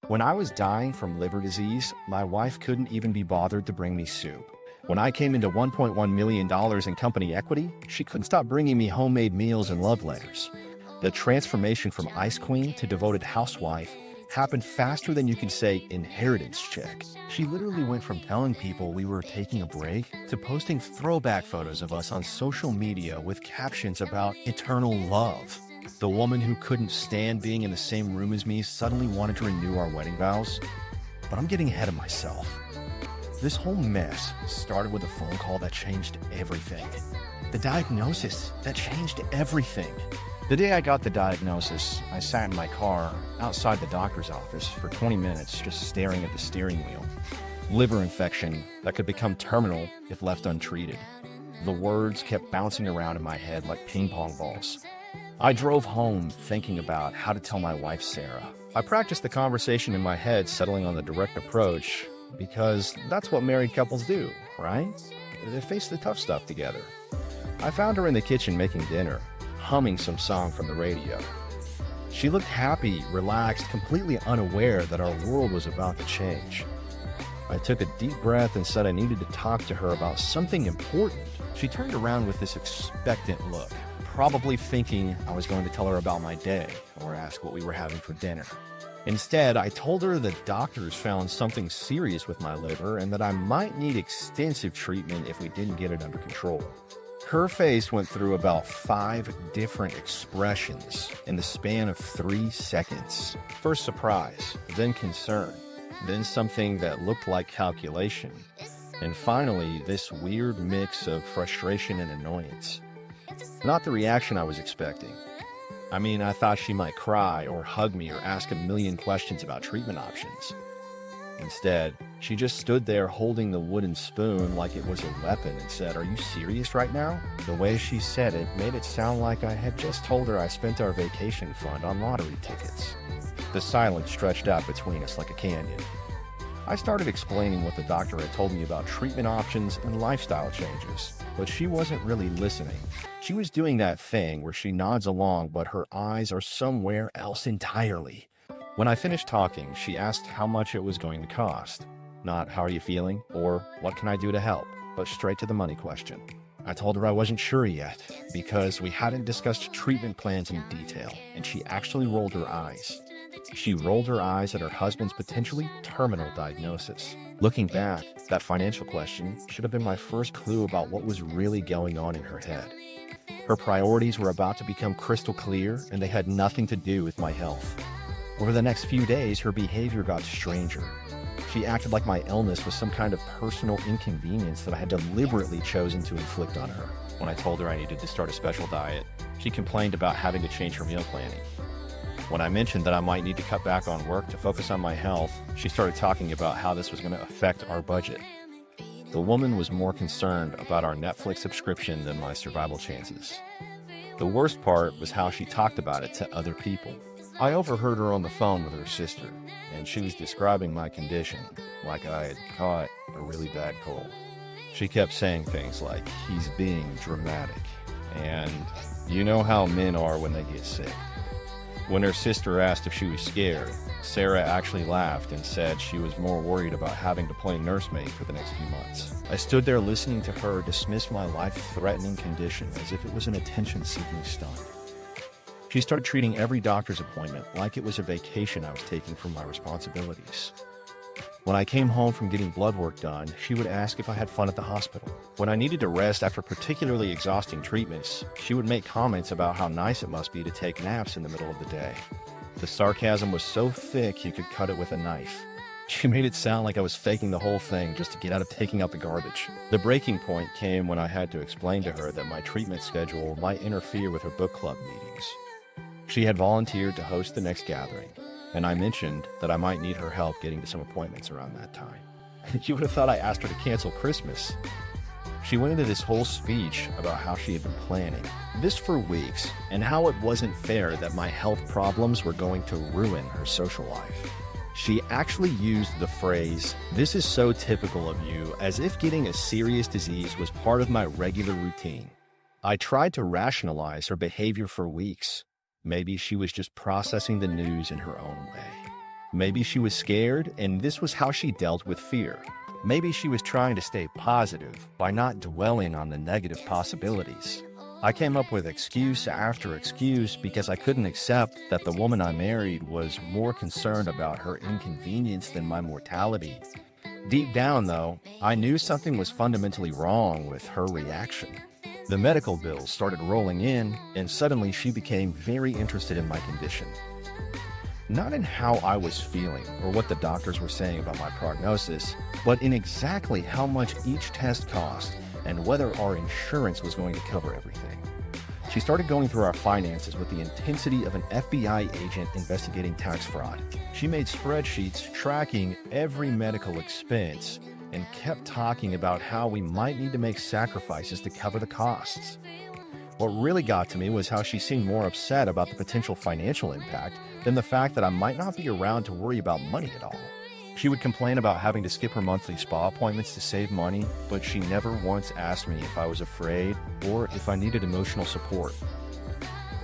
When I was dying from liver disease, my wife couldn't even be bothered to bring me soup. When I came into $1.1 million in company equity, she couldn't stop bringing me homemade meals and love letters. The transformation from Ice Queen to devoted housewife happened faster than you could say inheritance check. She literally went from telling people we were taking a break to posting throwback photos of us on social media with captions about eternal love. The woman who couldn't stand being in the same room as me suddenly wanted to renew our wedding vows. But I'm getting ahead of myself. This whole mess started with a phone call that changed everything. The diagnosis that changed everything. The day I got the diagnosis, I sat in my car outside the doctor's office for 20 minutes just staring at the steering wheel. Liver infection that could become terminal if left untreated. The words kept bouncing around in my head like ping pong balls. I drove home thinking about how to tell my wife, Sarah. I practiced the conversation in my head, settling on the direct approach, because that's what married couples do, right? They face the tough stuff together. I found her in the kitchen making dinner, humming some song from the radio. She looked happy, relaxed, completely unaware that our world was about to change. I took a deep breath and said I needed to talk to her about something important. She turned around with this expectant look, probably thinking I was going to tell her about my day or ask what we were having for dinner. Instead, I told her the doctors found something serious with my liver and that I might need extensive treatment if we didn't get it under control. Her face went through about 5 different expressions in the span of 3 seconds. First surprise, then concern, then something that looked like calculation, and finally this weird mix of frustration and annoyance. Not the reaction I was expecting. I mean, I thought she might cry or hug me or ask a million questions about treatment options. Instead, she just stood there holding the wooden spoon like it was a weapon and said, "Are you serious right now?" The way she said it made it sound like I had just told her I spent our vacation fund on lottery tickets. The silence stretched out between us like a canyon. I started explaining what the doctor had told me about treatment options and lifestyle changes, but she wasn't really listening. She was doing that thing where she nods along, but her eyes are somewhere else entirely. When I finished talking, she asked how much it was going to cost. Not "how are you feeling?" or "what can I do to help?" but straight to the money question. I told her I wasn't sure yet, because we hadn't discussed treatment plans in detail, and she actually rolled her eyes. She rolled her eyes at her husband's potentially terminal diagnosis. Looking back, that financial question should have been my first clue about what was really going on in her head. Her priorities were about to become crystal clear, and they had nothing to do with my health. Over the next few days, her behavior got stranger. She acted like my illness was some kind of personal inconvenience that I had deliberately chosen to inflict on her. When I told her I needed to start a special diet, she complained about having to change her meal planning. When I mentioned that I might need to cut back on work to focus on my health, she started talking about how this was going to affect our budget. The woman was more concerned about our Netflix subscription than my survival chances. The worst part was how she talked about it to other people. I overheard her on the phone with her sister, and she was describing my condition like I had caught a really bad cold. She kept saying things like, "He's being dramatic," and "you know how men are when they get sick." When her sister asked if she was scared, Sarah actually laughed and said she was more worried about having to play nursemaid for the next few months. I stood there listening to her dismiss my life-threatening condition as if it was an attention-seeking stunt. She started treating every doctor's appointment like it was a vacation I was taking from my responsibilities. When I came home from getting blood work done, she would ask if I had fun at the hospital. When I needed to rest after particularly exhausting treatments, she would make comments about how nice it must be to take naps in the middle of the day. The sarcasm was so thick you could cut it with a knife. She made it sound like I was faking the whole thing just to get out of taking out the garbage. The breaking point came when I had to explain to her that my treatment schedule might interfere with her book club meetings. She had volunteered to host the next gathering, and I mentioned that I might need her help getting to some appointments around that time. You would have thought I asked her to cancel Christmas. She went into this whole speech about how she had been planning this for weeks, and how it wasn't fair that my health problems were going to ruin her social life. She actually used the phrase, "This is so typical of you," as if getting a serious disease was part of my regular routine. I tried to rationalize her behavior for weeks. Maybe she was just processing the news in her own way. Maybe she was scared, and this was how she dealt with fear. Maybe she was trying to stay positive by not dwelling on the negative possibilities. I came up with excuse after excuse because I couldn't accept that the woman I married was more concerned about her inconvenience than my mortality. Deep down, though, I knew something was fundamentally wrong with her reaction. The medical bills started rolling in, and suddenly she became very interested in my condition. Not in how I was feeling or what the doctors were saying about my prognosis, but in exactly how much each test cost and whether our insurance was going to cover everything. She started going through our finances with the intensity of an FBI agent investigating tax fraud. She made spreadsheets tracking every medical expense and kept talking about how we might need to make sacrifices to cover the costs. What really got to me was how she seemed more upset about the potential financial impact than the fact that I might not be around to worry about money at all. She would complain about having to skip her monthly spa appointments to save money, but she never once asked me if I was afraid or if I needed emotional support.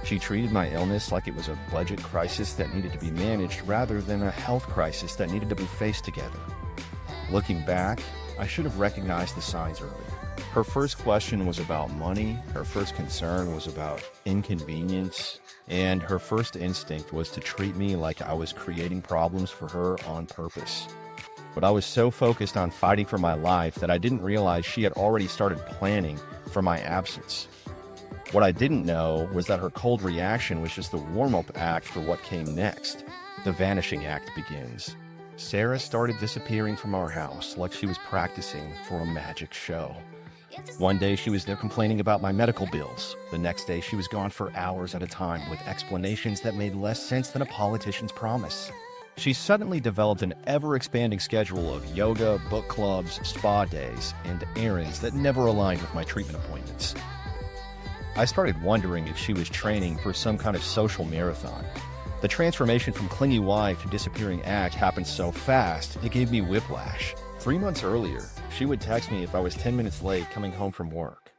She treated my illness like it was a budget crisis that needed to be managed rather than a health crisis that needed to be faced together. Looking back, I should have recognized the signs earlier. Her first question was about money, her first concern was about inconvenience, and her first instinct was to treat me like I was creating problems for her on purpose. But I was so focused on fighting for my life that I didn't realize she had already started planning for my absence. What I didn't know was that her cold reaction was just the warm-up act for what came next. The Vanishing Act begins. Sarah started disappearing from our house like she was practicing for a magic show. One day she was there complaining about my medical bills. The next day she was gone for hours at a time with explanations that made less sense than a politician's promise. She suddenly developed an ever-expanding schedule of yoga, book clubs, spa days, and errands that never aligned with my treatment appointments. I started wondering if she was training for some kind of social marathon. The transformation from clingy wife to disappearing act happened so fast, it gave me whiplash. 3 months earlier, she would text me if I was 10 minutes late coming home from work.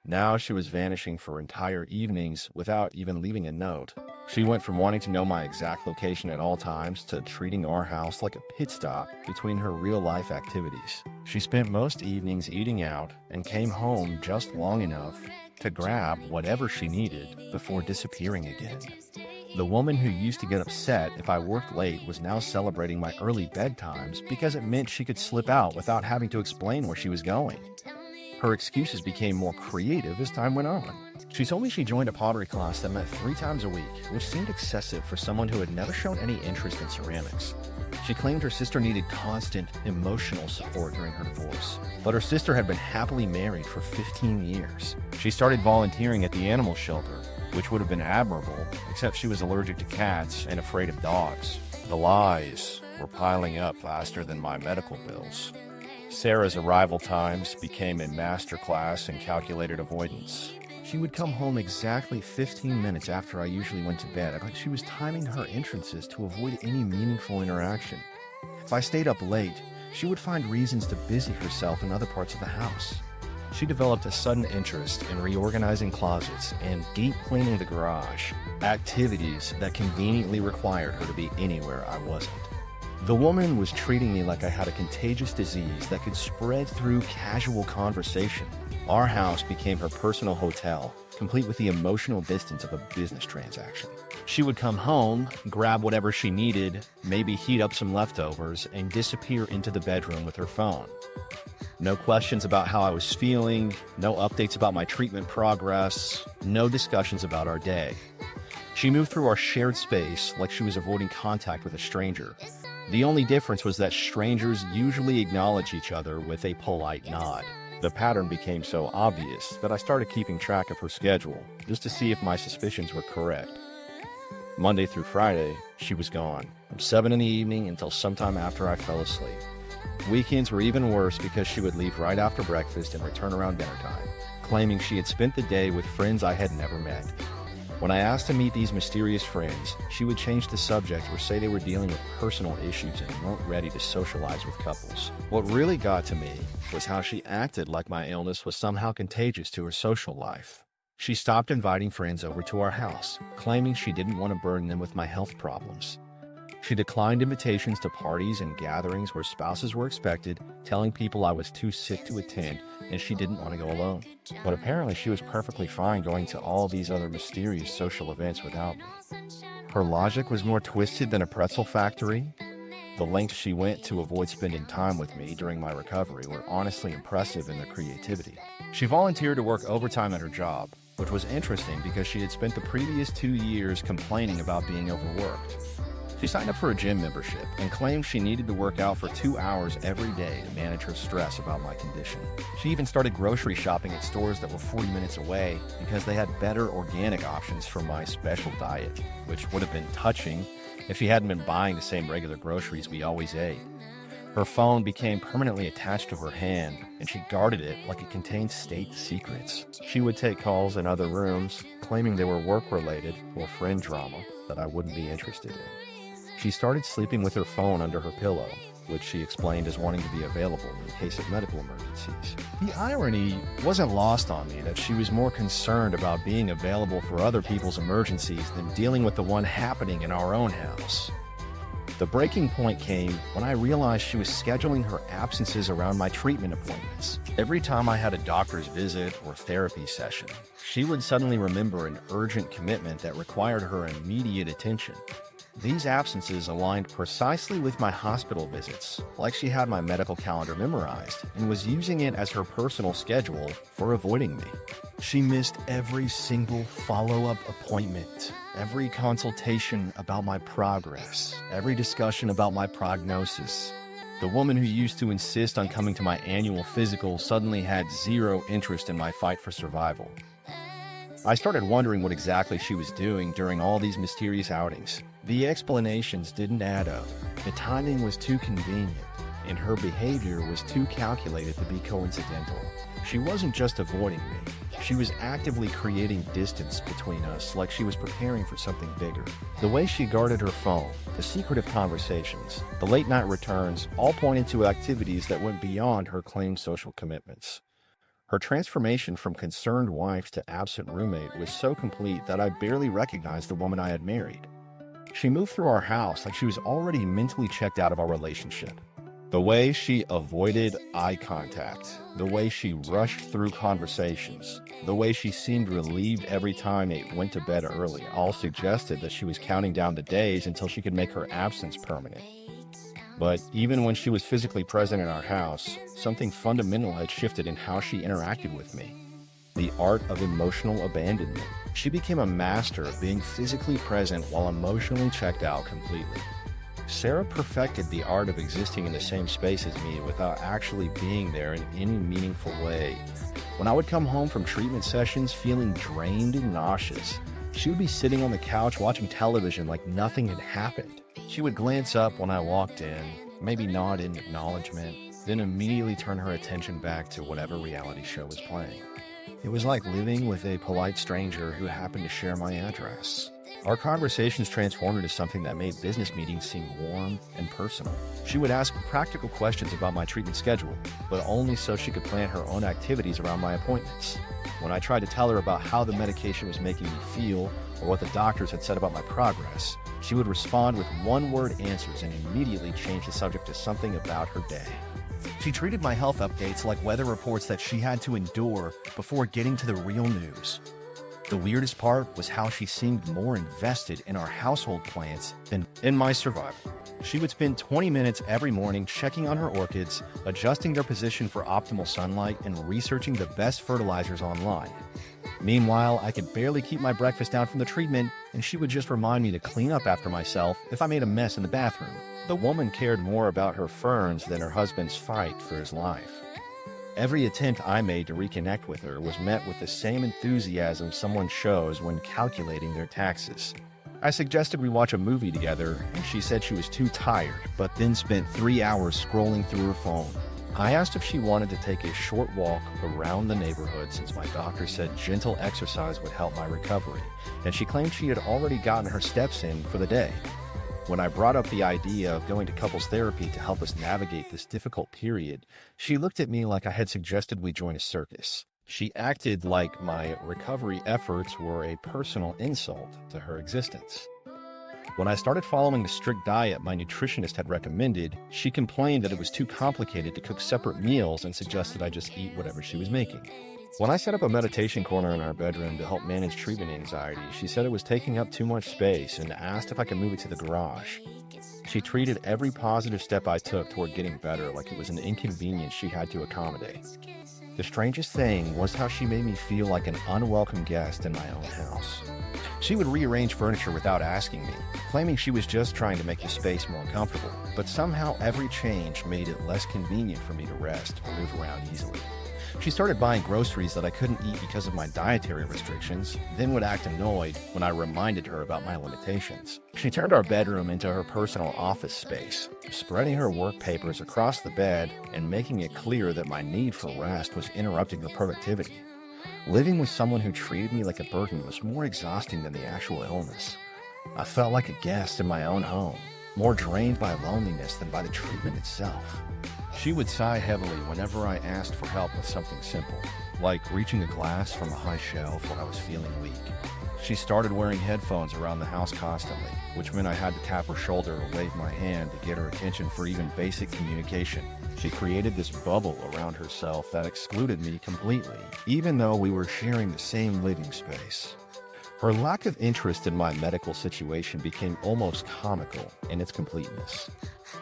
Now she was vanishing for entire evenings without even leaving a note. She went from wanting to know my exact location at all times to treating our house like a pit stop between her real-life activities. She spent most evenings eating out and came home just long enough to grab whatever she needed before disappearing again. The woman who used to get upset if I worked late was now celebrating my early bedtimes because it meant she could slip out without having to explain where she was going. Her excuses became more creative as time went on. She told me she joined a pottery class that met 3 times a week, which seemed excessive for someone who had never shown any interest in ceramics. She claimed her sister needed constant emotional support during her divorce, but her sister had been happily married for 15 years. She started volunteering at the animal shelter, which would have been admirable, except she was allergic to cats and afraid of dogs. The lies were piling up faster than my medical bills. Sarah's arrival times became a masterclass in calculated avoidance. She would come home exactly 15 minutes after I usually went to bed, like she was timing her entrances to avoid any meaningful interaction. If I stayed up late, she would find reasons to busy herself in other parts of the house. She developed a sudden interest in reorganizing closets and deep cleaning the garage, activities that conveniently required her to be anywhere I wasn't. The woman was treating me like I had a contagious disease that could spread through casual conversation. Our house became her personal hotel, complete with the emotional distance of a business transaction. She would come home, grab whatever she needed, maybe heat up some leftovers, and disappear into the bedroom with her phone. No questions about how I was feeling, no updates about my treatment progress, no discussions about our day. She moved through our shared space like she was avoiding contact with a stranger. The only difference was that strangers usually acknowledge each other with a polite nod. The pattern became so obvious that I started keeping track of her schedule, just to see if my suspicions were correct. Monday through Friday, she was gone, from 7 in the evening until sometime after I fell asleep. Weekends were even worse because she would leave right after breakfast and return around dinner time, claiming she had spent the day with friends I had never met. When I asked to meet these mysterious friends, she would change the subject or say they were dealing with personal issues and weren't ready to socialize with couples. What really got to me was how she acted like my illness was somehow contagious to her social life. She stopped inviting friends over to our house, claiming she didn't want to burden them with my health problems. She declined invitations to parties and gatherings where spouses were expected, telling people I was too sick to attend and she didn't want to go alone. But apparently she was perfectly fine going to all these other mysterious social events without me. Her logic was more twisted than a pretzel factory. The lengths she went to avoid spending time with me during my recovery were honestly impressive in their creativity. She volunteered to work overtime at her job, which was interesting because she had spent the previous 2 years complaining about being overworked. She signed up for a gym membership and claimed she needed to work out for 2 hours every day to manage her stress about my condition. She even started grocery shopping at stores that were 40 minutes away because they had better organic options for my special diet, which would have been touching if she hadn't been buying the same regular groceries we always ate. Her phone became permanently attached to her hand, and she guarded it like it contained state secrets. She would take calls in other rooms, claiming they were work-related or friend drama that I wouldn't be interested in. She started sleeping with her phone under her pillow, which she explained as wanting to be available in case of medical emergencies. The irony wasn't lost on me that she was more concerned about being available for other people's emergencies than dealing with the one happening in our own house. The breaking point came when I realized she was scheduling her absences around my treatment appointments. Every time I had a doctor's visit or therapy session, she would suddenly remember an urgent commitment that required her immediate attention. These absences aligned precisely with my hospital visits, like she had my medical calendar memorized and was using it as her personal schedule for avoiding me. She missed every single follow-up appointment, every consultation about my progress, every discussion about my prognosis. The woman who used to insist on coming to my annual physical suddenly had zero interest in my fight for survival. I started wondering what exactly she was doing during all these mysterious outings. The explanations didn't add up. The timing was too convenient, and her behavior was too calculated to be coincidental. She wasn't just avoiding me. She was actively creating distance between us, like she was preparing for something bigger. The way she guarded her phone, the secretive conversations, the late-night returns, all pointed to activities that went beyond her claimed social commitments. Her transformation from concerned wife to absent roommate was so complete that I barely recognized the woman I had married. She moved through our house like she was already mentally checked out of our relationship. The way she avoided eye contact, the way she rushed through conversations, the way she seemed relieved every time I went to bed early, all suggested that she was counting down the days until she could make her absence permanent. But even when she was physically present in our house, something fundamental had shifted in how she interacted with me. The art of emotional abandonment. She became a master of being physically present while emotionally checked out completely. Sarah perfected the art of existing in the same space as me without actually being there in any meaningful way. When I would come home from treatment sessions feeling drained and nauseous, she would be sitting on the couch watching television like nothing had happened. She would glance up when I walked in, maybe nod in acknowledgement, then immediately turn her attention back to whatever reality show was playing. It was like living with a polite stranger who happened to share my address. Our conversations transformed into something that made business meetings seem warm and personal. She would ask practical questions about my treatment schedule, but only so she could plan her own activities around my appointments. When I tried to tell her about how the medication was making me feel or what the doctors had said about my progress, she would respond with one-word answers and immediately change the subject to something about her day. She treated my health updates like weather reports that she had to endure before getting to the real news. The weirdest part was how she seemed more invested in our household plants than in my survival. She would spend 20 minutes every morning checking on her orchids, adjusting their position for optimal sunlight, and researching the best fertilizers online. Meanwhile, I could barely keep my breakfast down from the treatment, and she would just remind me to clean up after myself if I made a mess in the bathroom. The woman cared more about her ferns than her husband's fight for his life. Every attempt I made to reconnect with her was met with the same enthusiasm someone shows when calculating their taxes. I suggested we watch a movie together, and she said she was too tired, but then spent 3 hours scrolling through her phone. I asked if she wanted to take a short walk around the neighborhood since my doctor said gentle exercise would help my recovery, and she claimed she had already gotten her steps in for the day. When I brought up the idea of going to couples therapy to help us navigate this difficult period, she looked at me like I had suggested we join a circus. She acted like my recovery efforts were a personal insult to her existence. When I started following the strict diet my nutritionist had recommended, she complained that it was too complicated to cook separate meals and suggested I just eat whatever she was making. When I set up a meditation corner in our bedroom to help manage treatment anxiety, she said it was taking up too much space and asked if I could move it to the garage. She treated every positive step I took toward getting better like it was an inconvenience she had to accommodate. The strangest thing was how she made me feel like an unwelcome guest in my own house. She would rearrange furniture without asking me, claiming she was just trying to make the space more comfortable, but somehow every change made it less convenient for me to rest or move around easily. She started buying groceries that I couldn't eat because of my dietary restrictions, then would act annoyed when I reminded her about my limitations. She turned our bedroom into her personal office space, spreading her work papers across the bed and making it clear that my need for rest was interrupting her productivity. Living with someone who treated me like a burden was more exhausting than the actual illness. I felt like a guest in my own home, more drained by loneliness than by the treatment itself. She would sigh heavily whenever I asked for help with something simple, like reaching a glass from a high shelf when I was feeling weak. She started wearing headphones around the house constantly, which meant I had to tap her shoulder or wave my hand to get her attention for even basic communication. She created this bubble around herself that excluded me completely, even though we were sharing the same living space. Her lack of interest in my medical situation became almost comical in its completeness.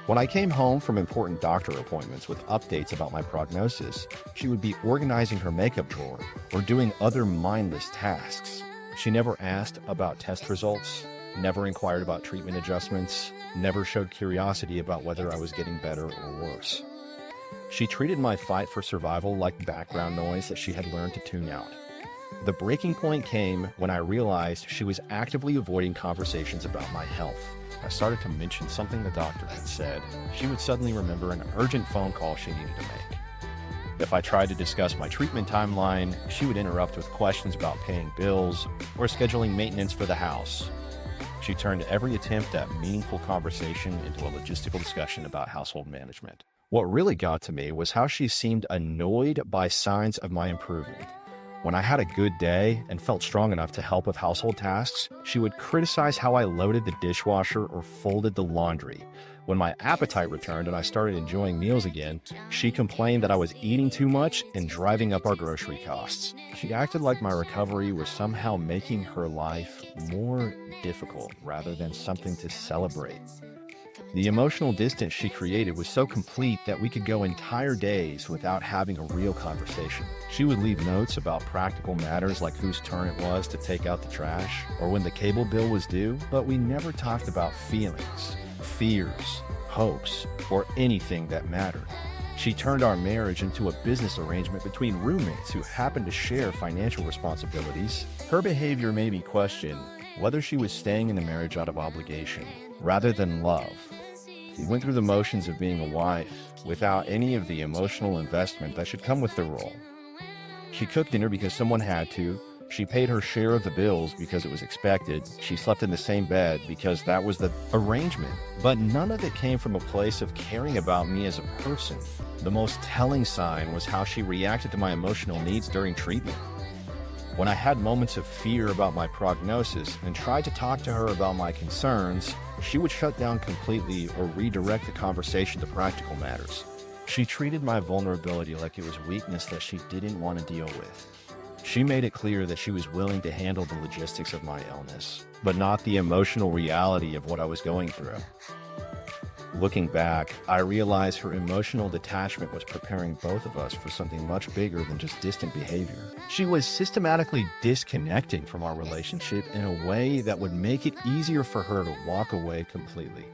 When I came home from important doctor appointments with updates about my prognosis, she would be organizing her makeup drawer or doing other mindless tasks. She never asked about test results, never inquired about treatment adjustments, never showed curiosity about whether I was getting better or worse. She treated my fight for survival like background noise that she had learned to tune out. The breaking point came when I realized she was actively avoiding conversations about my health. I started to mention something the doctor had said. She would suddenly remember an urgent phone call she needed to make. If I tried to discuss my treatment timeline, she would interrupt with questions about paying bills or scheduling maintenance for the house. She turned every attempt at meaningful conversation into a logistical discussion about household management. What really got to me was how she seemed annoyed by signs of my improvement. When I had a good day and felt strong enough to help with household tasks, she would criticize how I loaded the dishwasher or folded the laundry. When my appetite returned and I started enjoying meals again, she complained that I was eating too much and driving up our grocery costs. She acted like my recovery was somehow making her life more difficult rather than something to celebrate. The emotional distance she created was so complete that we could go entire days without having a real conversation. She would leave notes about practical matters like whose turn it was to take out the trash or when the cable bill was due, but we never talked about feelings, fears, hopes, or anything that mattered. She turned our marriage into a business arrangement between roommates who happened to share financial responsibilities. Her behavior made me question whether she was staying in the marriage out of obligation rather than love. We went through the motions of being a wife without any of the emotional investment that should come with the role. She cooked dinner because someone had to. She paid her share of the bills because it was expected. She slept in the same bed because that was the arrangement. But none of it came from a place of caring about me as a person. The most telling sign was how she reacted to my emotional needs during treatment. When I had moments of fear about my prognosis and tried to talk to her about my concerns, she would shut down completely or redirect the conversation to practical matters. She treated my vulnerability like it was weakness that she didn't want to deal with. She made it clear that she was willing to handle the logistics of my illness, but not the emotional reality of what I was going through. Looking back, I realized her emotional detachment was preparing both of us for something much bigger than just distant behavior. She was systematically disconnecting from our relationship in a way that would make it easier for her to walk away completely.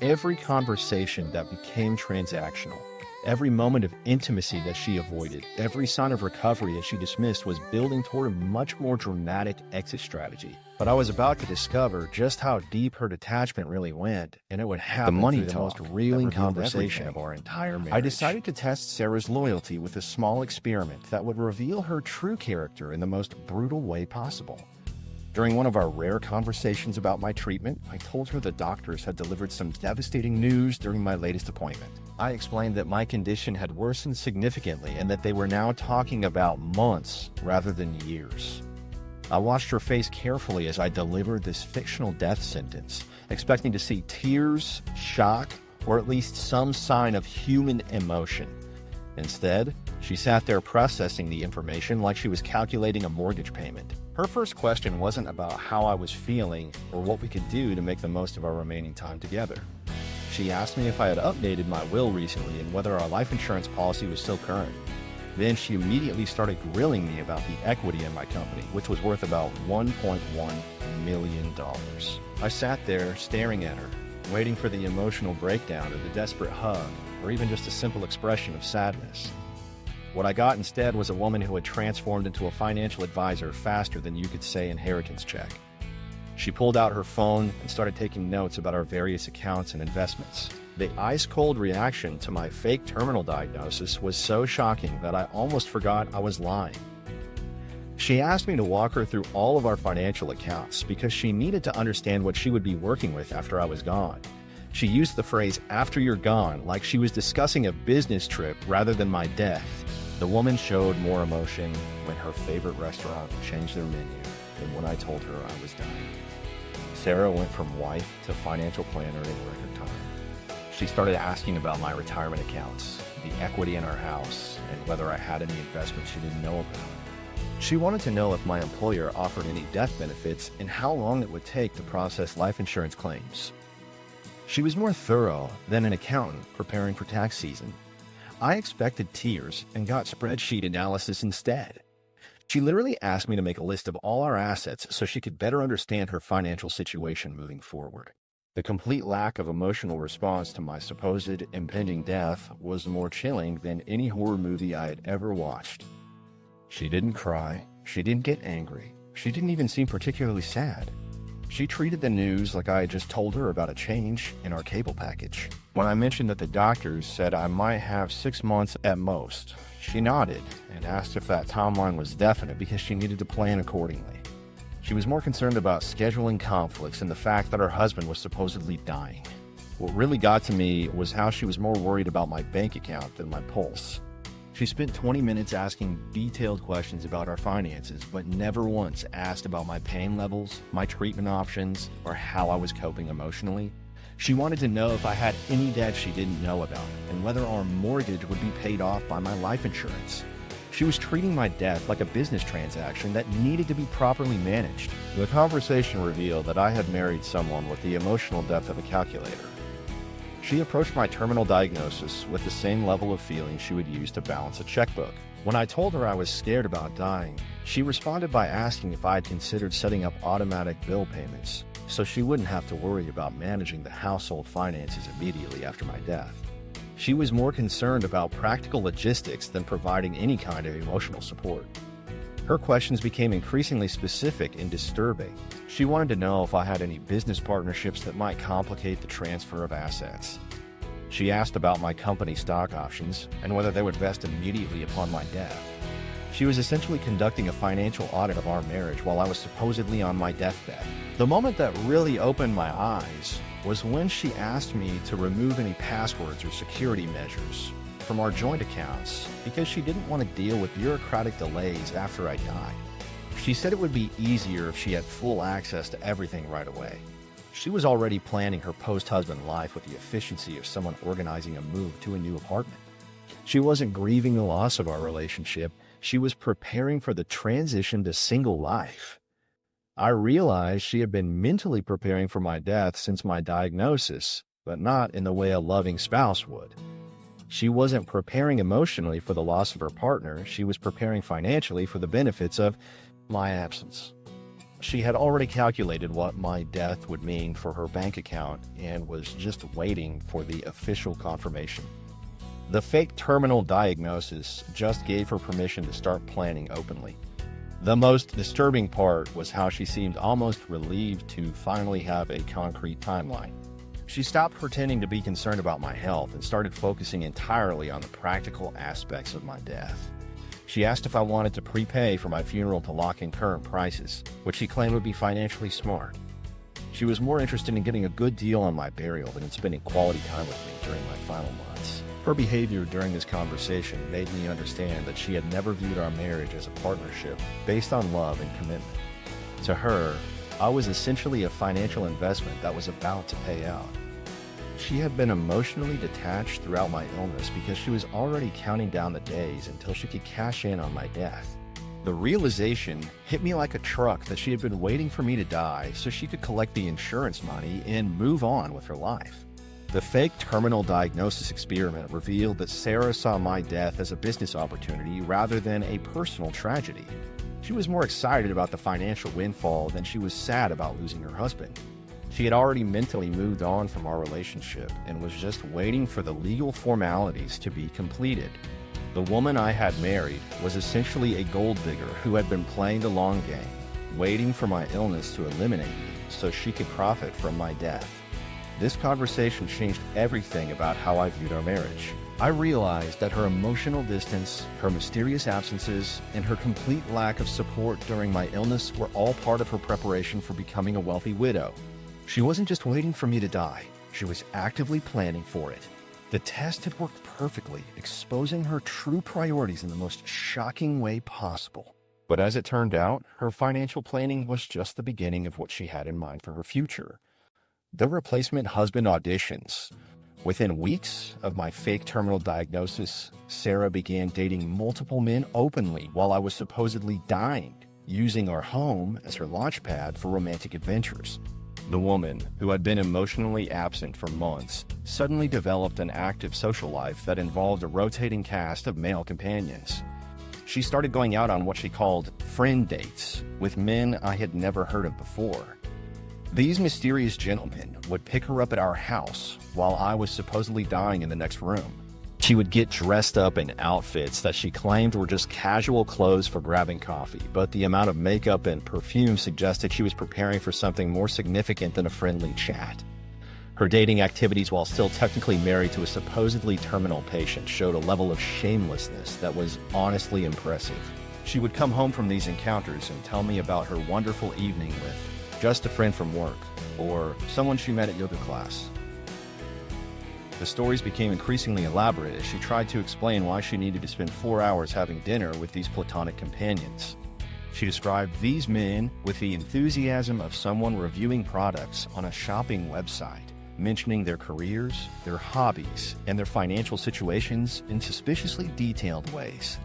Every conversation that became transactional, every moment of intimacy that she avoided, every sign of recovery that she dismissed was building toward a much more dramatic exit strategy. But I was about to discover just how deep her detachment really went, and it would happen through the most reeling conversation of our entire marriage. I decided to test Sarah's loyalty with a small experiment that would reveal her true character in the most brutal way possible. During one of our rare conversations about my treatment, I told her the doctors had delivered some devastating news during my latest appointment. I explained that my condition had worsened significantly and that they were now talking about months rather than years. I watched her face carefully as I delivered this fictional death sentence, expecting to see tears, shock, or at least some sign of human emotion. Instead, she sat there processing the information like she was calculating a mortgage payment. Her first question wasn't about how I was feeling or what we could do to make the most of our remaining time together. She asked me if I had updated my will recently and whether our life insurance policy was still current. Then she immediately started grilling me about the equity in my company, which was worth about $1.1 million. I sat there staring at her, waiting for the emotional breakdown or the desperate hug, or even just a simple expression of sadness. What I got instead was a woman who had transformed into a financial advisor faster than you could say inheritance check. She pulled out her phone and started taking notes about our various accounts and investments. The ice-cold reaction to my fake terminal diagnosis was so shocking that I almost forgot I was lying. She asked me to walk her through all of our financial accounts because she needed to understand what she would be working with after I was gone. She used the phrase "after you're gone" like she was discussing a business trip rather than my death. The woman showed more emotion when her favorite restaurant changed their menu than when I told her I was dying. Sarah went from wife to financial planner in record time. She started asking about my retirement accounts, the equity in our house, and whether I had any investments she didn't know about. She wanted to know if my employer offered any death benefits and how long it would take to process life insurance claims. She was more thorough than an accountant preparing for tax season. I expected tears and got spreadsheet analysis instead. She literally asked me to make a list of all our assets so she could better understand her financial situation moving forward. The complete lack of emotional response to my supposed impending death was more chilling than any horror movie I had ever watched. She didn't cry. She didn't get angry. She didn't even seem particularly sad. She treated the news like I had just told her about a change in our cable package. When I mentioned that the doctors said I might have 6 months at most, she nodded and asked if that timeline was definite because she needed to plan accordingly. She was more concerned about scheduling conflicts and the fact that her husband was supposedly dying. What really got to me was how she was more worried about my bank account than my pulse. She spent 20 minutes asking detailed questions about our finances, but never once asked about my pain levels, my treatment options, or how I was coping emotionally. She wanted to know if I had any debt she didn't know about, and whether our mortgage would be paid off by my life insurance. She was treating my death like a business transaction that needed to be properly managed. The conversation revealed that I had married someone with the emotional depth of a calculator. She approached my terminal diagnosis with the same level of feeling she would use to balance a checkbook. When I told her I was scared about dying, she responded by asking if I had considered setting up automatic bill payments so she wouldn't have to worry about managing the household finances immediately after my death. She was more concerned about practical logistics than providing any kind of emotional support. Her questions became increasingly specific and disturbing. She wanted to know if I had any business partnerships that might complicate the transfer of assets. She asked about my company stock options and whether they would vest immediately upon my death. She was essentially conducting a financial audit of our marriage while I was supposedly on my deathbed. The moment that really opened my eyes was when she asked me to remove any passwords or security measures from our joint accounts because she didn't want to deal with bureaucratic delays after I died. She said it would be easier if she had full access to everything right away. She was already planning her post-husband life with the efficiency of someone organizing a move to a new apartment. She wasn't grieving the loss of our relationship. She was preparing for the transition to single life. I realized she had been mentally preparing for my death since my diagnosis, but not in the way a loving spouse would. She wasn't preparing emotionally for the loss of her partner. She was preparing financially for the benefits of my absence. She had already calculated what my death would mean for her bank account and was just waiting for the official confirmation. The fake terminal diagnosis just gave her permission to start planning openly. The most disturbing part was how she seemed almost relieved to finally have a concrete timeline. She stopped pretending to be concerned about my health and started focusing entirely on the practical aspects of my death. She asked if I wanted to prepay for my funeral to lock in current prices, which she claimed would be financially smart. She was more interested in getting a good deal on my burial than in spending quality time with me during my final months. Her behavior during this conversation made me understand that she had never viewed our marriage as a partnership based on love and commitment. To her, I was essentially a financial investment that was about to pay out. She had been emotionally detached throughout my illness because she was already counting down the days until she could cash in on my death. The realization hit me like a truck that she had been waiting for me to die so she could collect the insurance money and move on with her life. The fake terminal diagnosis experiment revealed that Sarah saw my death as a business opportunity rather than a personal tragedy. She was more excited about the financial windfall than she was sad about losing her husband. She had already mentally moved on from our relationship and was just waiting for the legal formalities to be completed. The woman I had married was essentially a gold digger who had been playing the long game, waiting for my illness to eliminate me so she could profit from my death. This conversation changed everything about how I viewed our marriage. I realized that her emotional distance, her mysterious absences, and her complete lack of support during my illness were all part of her preparation for becoming a wealthy widow. She wasn't just waiting for me to die, she was actively planning for it. The test had worked perfectly, exposing her true priorities in the most shocking way possible. But as it turned out, her financial planning was just the beginning of what she had in mind for her future. The replacement husband auditions. Within weeks of my fake terminal diagnosis, Sarah began dating multiple men openly while I was supposedly dying, using our home as her launchpad for romantic adventures. The woman, who had been emotionally absent for months, suddenly developed an active social life that involved a rotating cast of male companions. She started going out on what she called friend dates with men I had never heard of before. These mysterious gentlemen would pick her up at our house while I was supposedly dying in the next room. She would get dressed up in outfits that she claimed were just casual clothes for grabbing coffee, but the amount of makeup and perfume suggested she was preparing for something more significant than a friendly chat. Her dating activities while still technically married to a supposedly terminal patient showed a level of shamelessness that was honestly impressive. She would come home from these encounters and tell me about her wonderful evening with just a friend from work or someone she met at yoga class. The stories became increasingly elaborate as she tried to explain why she needed to spend 4 hours having dinner with these platonic companions. She described these men with the enthusiasm of someone reviewing products on a shopping website, mentioning their careers, their hobbies, and their financial situations in suspiciously detailed ways.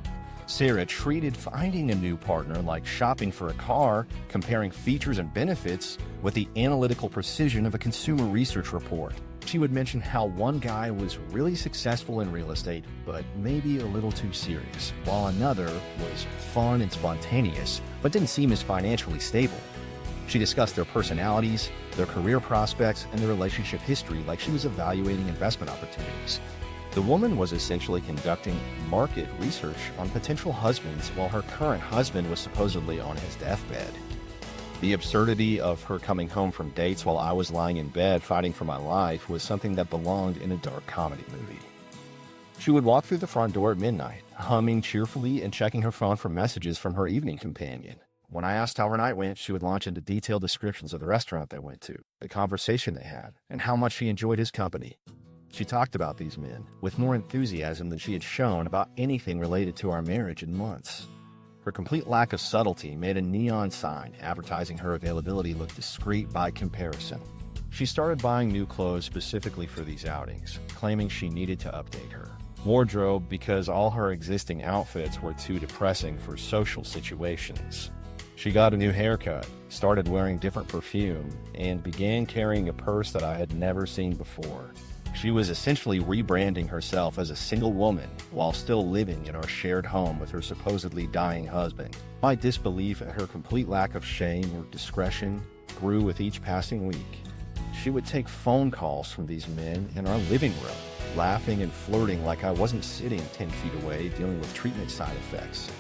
Sarah treated finding a new partner like shopping for a car, comparing features and benefits with the analytical precision of a consumer research report. She would mention how one guy was really successful in real estate, but maybe a little too serious, while another was fun and spontaneous, but didn't seem as financially stable. She discussed their personalities, their career prospects, and their relationship history like she was evaluating investment opportunities. The woman was essentially conducting market research on potential husbands while her current husband was supposedly on his deathbed. The absurdity of her coming home from dates while I was lying in bed fighting for my life was something that belonged in a dark comedy movie. She would walk through the front door at midnight, humming cheerfully and checking her phone for messages from her evening companion. When I asked how her night went, she would launch into detailed descriptions of the restaurant they went to, the conversation they had, and how much she enjoyed his company. She talked about these men with more enthusiasm than she had shown about anything related to our marriage in months. Her complete lack of subtlety made a neon sign advertising her availability look discreet by comparison. She started buying new clothes specifically for these outings, claiming she needed to update her wardrobe because all her existing outfits were too depressing for social situations. She got a new haircut, started wearing different perfume, and began carrying a purse that I had never seen before. She was essentially rebranding herself as a single woman while still living in our shared home with her supposedly dying husband. My disbelief at her complete lack of shame or discretion grew with each passing week. She would take phone calls from these men in our living room, laughing and flirting like I wasn't sitting 10 feet away dealing with treatment side effects.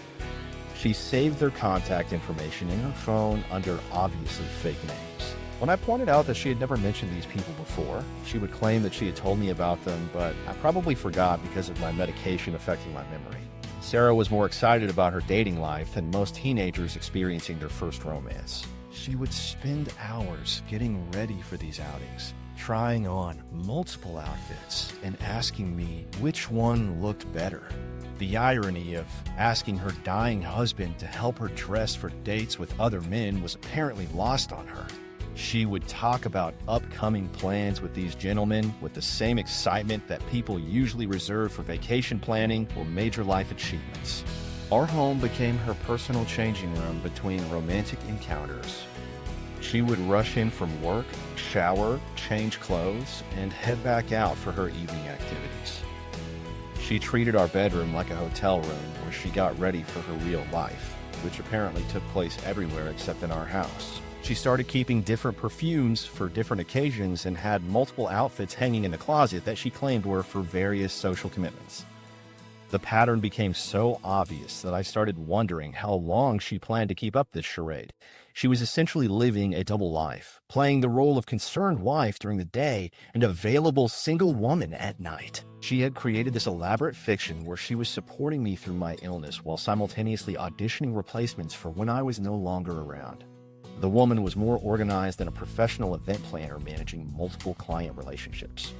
She saved their contact information in her phone under obviously fake names. When I pointed out that she had never mentioned these people before, she would claim that she had told me about them, but I probably forgot because of my medication affecting my memory. Sarah was more excited about her dating life than most teenagers experiencing their first romance. She would spend hours getting ready for these outings, trying on multiple outfits and asking me which one looked better. The irony of asking her dying husband to help her dress for dates with other men was apparently lost on her. She would talk about upcoming plans with these gentlemen with the same excitement that people usually reserve for vacation planning or major life achievements. Our home became her personal changing room between romantic encounters. She would rush in from work, shower, change clothes, and head back out for her evening activities. She treated our bedroom like a hotel room where she got ready for her real life, which apparently took place everywhere except in our house. She started keeping different perfumes for different occasions and had multiple outfits hanging in the closet that she claimed were for various social commitments. The pattern became so obvious that I started wondering how long she planned to keep up this charade. She was essentially living a double life, playing the role of concerned wife during the day and available single woman at night. She had created this elaborate fiction where she was supporting me through my illness while simultaneously auditioning replacements for when I was no longer around. The woman was more organized than a professional event planner managing multiple client relationships.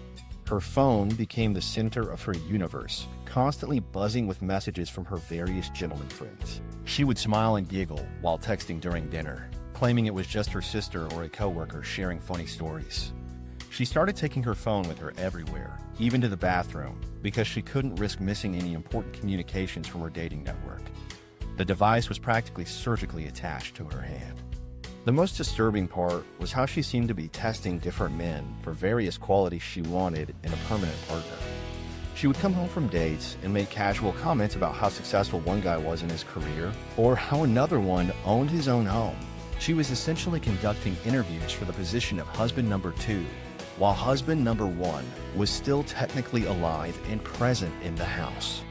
Her phone became the center of her universe, constantly buzzing with messages from her various gentleman friends. She would smile and giggle while texting during dinner, claiming it was just her sister or a coworker sharing funny stories. She started taking her phone with her everywhere, even to the bathroom, because she couldn't risk missing any important communications from her dating network. The device was practically surgically attached to her hand. The most disturbing part was how she seemed to be testing different men for various qualities she wanted in a permanent partner. She would come home from dates and make casual comments about how successful one guy was in his career or how another one owned his own home. She was essentially conducting interviews for the position of husband number 2, while husband number 1 was still technically alive and present in the house.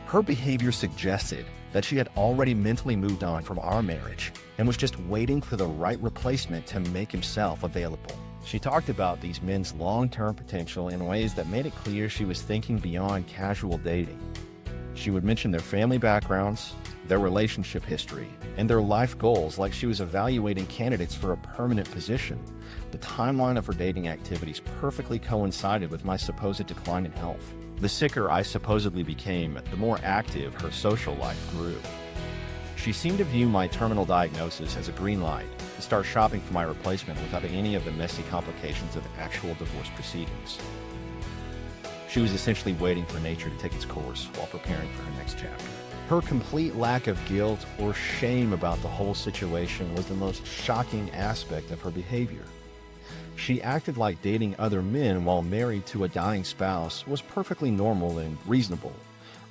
Her behavior suggested that she had already mentally moved on from our marriage and was just waiting for the right replacement to make himself available. She talked about these men's long-term potential in ways that made it clear she was thinking beyond casual dating. She would mention their family backgrounds, their relationship history, and their life goals like she was evaluating candidates for a permanent position. The timeline of her dating activities perfectly coincided with my supposed decline in health. The sicker I supposedly became, the more active her social life grew. She seemed to view my terminal diagnosis as a green light to start shopping for my replacement without any of the messy complications of actual divorce proceedings. She was essentially waiting for nature to take its course while preparing for her next chapter. Her complete lack of guilt or shame about the whole situation was the most shocking aspect of her behavior. She acted like dating other men while married to a dying spouse was perfectly normal and reasonable.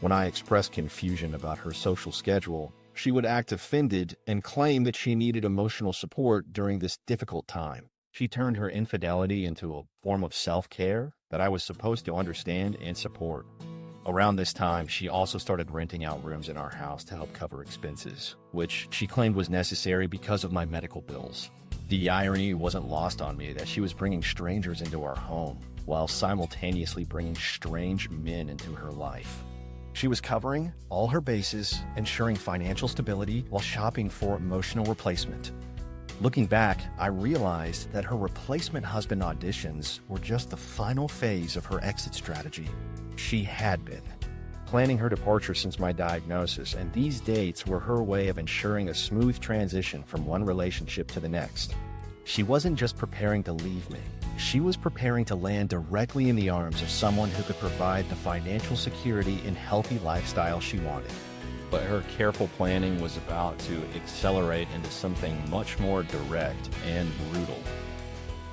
When I expressed confusion about her social schedule, she would act offended and claim that she needed emotional support during this difficult time. She turned her infidelity into a form of self-care that I was supposed to understand and support. Around this time, she also started renting out rooms in our house to help cover expenses, which she claimed was necessary because of my medical bills. The irony wasn't lost on me that she was bringing strangers into our home while simultaneously bringing strange men into her life. She was covering all her bases, ensuring financial stability while shopping for emotional replacement. Looking back, I realized that her replacement husband auditions were just the final phase of her exit strategy. She had been planning her departure since my diagnosis, and these dates were her way of ensuring a smooth transition from one relationship to the next. She wasn't just preparing to leave me. She was preparing to land directly in the arms of someone who could provide the financial security and healthy lifestyle she wanted. But her careful planning was about to accelerate into something much more direct and brutal.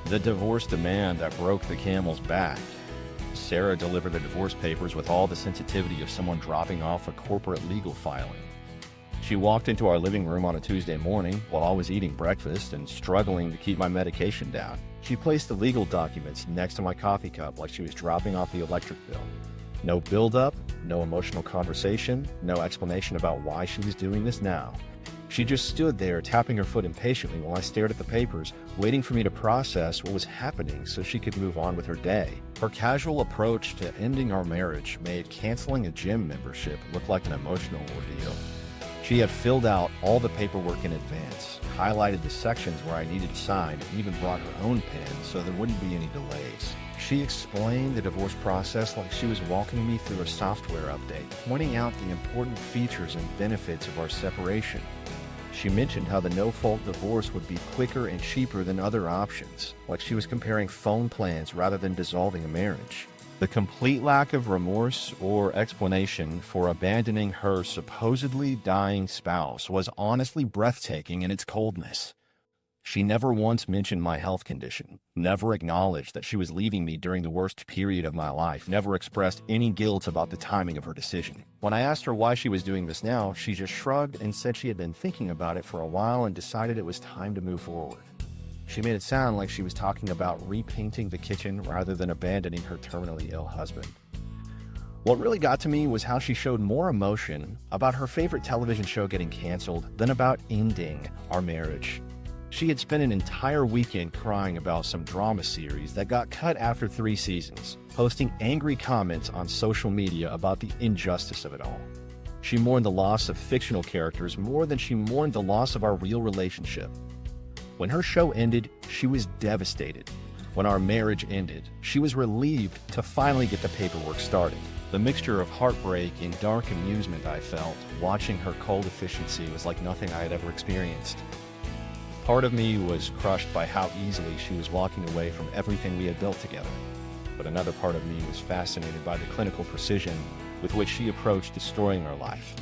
The divorce demand that broke the camel's back. Sarah delivered the divorce papers with all the sensitivity of someone dropping off a corporate legal filing. She walked into our living room on a Tuesday morning while I was eating breakfast and struggling to keep my medication down. She placed the legal documents next to my coffee cup like she was dropping off the electric bill. No build-up, no emotional conversation, no explanation about why she was doing this now. She just stood there tapping her foot impatiently while I stared at the papers, waiting for me to process what was happening so she could move on with her day. Her casual approach to ending our marriage made canceling a gym membership look like an emotional ordeal. She had filled out all the paperwork in advance, highlighted the sections where I needed to sign, and even brought her own pen so there wouldn't be any delays. She explained the divorce process like she was walking me through a software update, pointing out the important features and benefits of our separation. She mentioned how the no-fault divorce would be quicker and cheaper than other options, like she was comparing phone plans rather than dissolving a marriage. The complete lack of remorse or explanation for abandoning her supposedly dying spouse was honestly breathtaking in its coldness. She never once mentioned my health condition, never acknowledged that she was leaving me during the worst period of my life, never expressed any guilt about the timing of her decision. When I asked her why she was doing this now, she just shrugged and said she had been thinking about it for a while and decided it was time to move forward. She made it sound like she was talking about repainting the kitchen rather than abandoning her terminally ill husband. What really got to me was how she showed more emotion about her favorite television show getting canceled than about ending our marriage. She had spent an entire weekend crying about some drama series that got cut after 3 seasons, posting angry comments on social media about the injustice of it all. She mourned the loss of fictional characters more than she mourned the loss of our real relationship. When her show ended, she was devastated. When our marriage ended, she was relieved to finally get the paperwork started. The mixture of heartbreak and dark amusement I felt watching her cold efficiency was like nothing I had ever experienced. Part of me was crushed by how easily she was walking away from everything we had built together. But another part of me was fascinated by the clinical precision with which she approached destroying our life.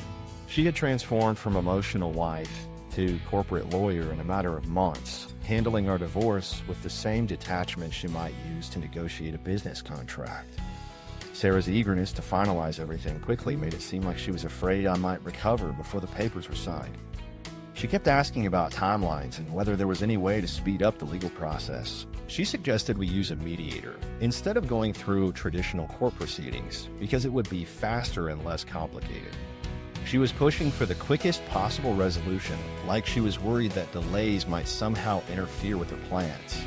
She had transformed from emotional wife to corporate lawyer in a matter of months, handling our divorce with the same detachment she might use to negotiate a business contract. Sarah's eagerness to finalize everything quickly made it seem like she was afraid I might recover before the papers were signed. She kept asking about timelines and whether there was any way to speed up the legal process. She suggested we use a mediator instead of going through traditional court proceedings because it would be faster and less complicated. She was pushing for the quickest possible resolution, like she was worried that delays might somehow interfere with her plans.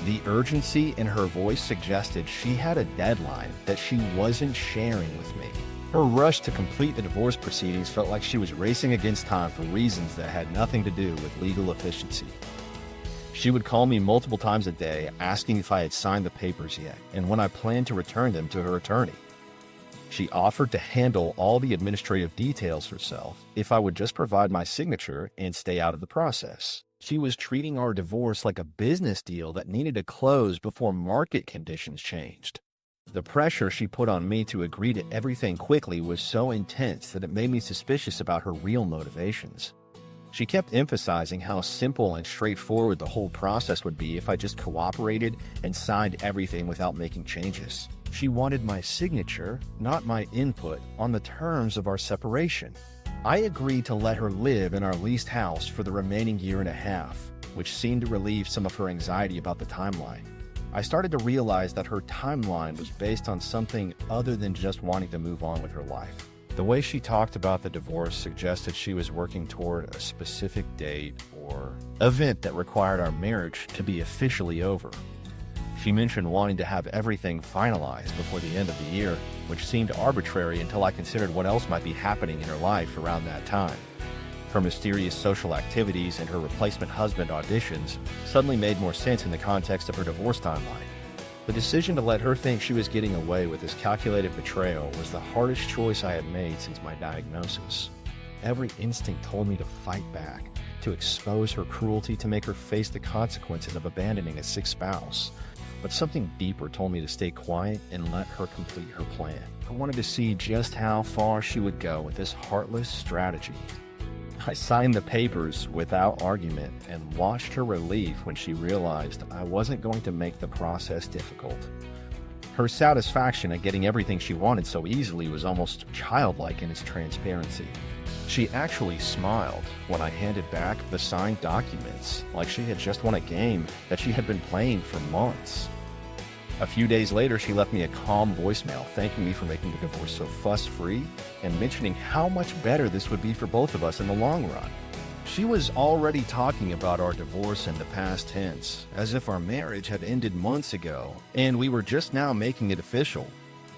The urgency in her voice suggested she had a deadline that she wasn't sharing with me. Her rush to complete the divorce proceedings felt like she was racing against time for reasons that had nothing to do with legal efficiency. She would call me multiple times a day asking if I had signed the papers yet and when I planned to return them to her attorney. She offered to handle all the administrative details herself if I would just provide my signature and stay out of the process. She was treating our divorce like a business deal that needed to close before market conditions changed. The pressure she put on me to agree to everything quickly was so intense that it made me suspicious about her real motivations. She kept emphasizing how simple and straightforward the whole process would be if I just cooperated and signed everything without making changes. She wanted my signature, not my input, on the terms of our separation. I agreed to let her live in our leased house for the remaining 1.5 years, which seemed to relieve some of her anxiety about the timeline. I started to realize that her timeline was based on something other than just wanting to move on with her life. The way she talked about the divorce suggested she was working toward a specific date or event that required our marriage to be officially over. She mentioned wanting to have everything finalized before the end of the year, which seemed arbitrary until I considered what else might be happening in her life around that time. Her mysterious social activities and her replacement husband auditions suddenly made more sense in the context of her divorce timeline. The decision to let her think she was getting away with this calculated betrayal was the hardest choice I had made since my diagnosis. Every instinct told me to fight back, to expose her cruelty, to make her face the consequences of abandoning a sick spouse. But something deeper told me to stay quiet and let her complete her plan. I wanted to see just how far she would go with this heartless strategy. I signed the papers without argument and watched her relief when she realized I wasn't going to make the process difficult. Her satisfaction at getting everything she wanted so easily was almost childlike in its transparency. She actually smiled when I handed back the signed documents, like she had just won a game that she had been playing for months. A few days later, she left me a calm voicemail thanking me for making the divorce so fuss-free and mentioning how much better this would be for both of us in the long run. She was already talking about our divorce in the past tense, as if our marriage had ended months ago, and we were just now making it official.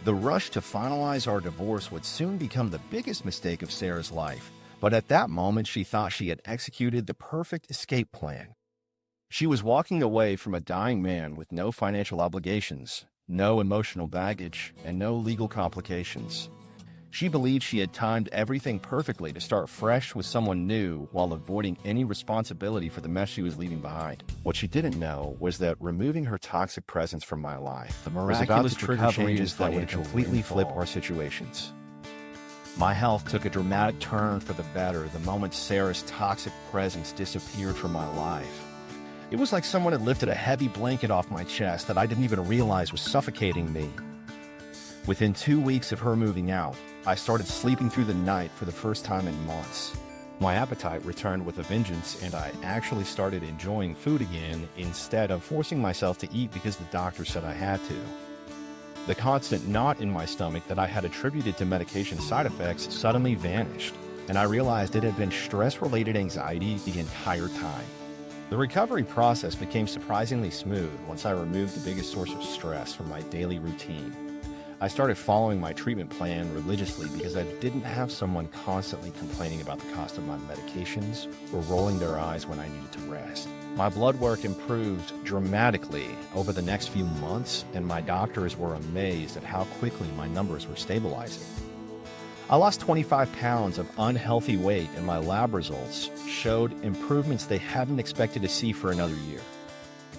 The rush to finalize our divorce would soon become the biggest mistake of Sarah's life, but at that moment she thought she had executed the perfect escape plan. She was walking away from a dying man with no financial obligations, no emotional baggage, and no legal complications. She believed she had timed everything perfectly to start fresh with someone new while avoiding any responsibility for the mess she was leaving behind. What she didn't know was that removing her toxic presence from my life was about miraculous to trigger recovery changes that would financial completely flip windfall. our situations. My health took a dramatic turn for the better the moment Sarah's toxic presence disappeared from my life. It was like someone had lifted a heavy blanket off my chest that I didn't even realize was suffocating me. Within 2 weeks of her moving out, I started sleeping through the night for the first time in months. My appetite returned with a vengeance, and I actually started enjoying food again instead of forcing myself to eat because the doctor said I had to. The constant knot in my stomach that I had attributed to medication side effects suddenly vanished, and I realized it had been stress-related anxiety the entire time. The recovery process became surprisingly smooth once I removed the biggest source of stress from my daily routine. I started following my treatment plan religiously because I didn't have someone constantly complaining about the cost of my medications or rolling their eyes when I needed to rest. My blood work improved dramatically over the next few months, and my doctors were amazed at how quickly my numbers were stabilizing. I lost 25 pounds of unhealthy weight, and my lab results showed improvements they hadn't expected to see for another year.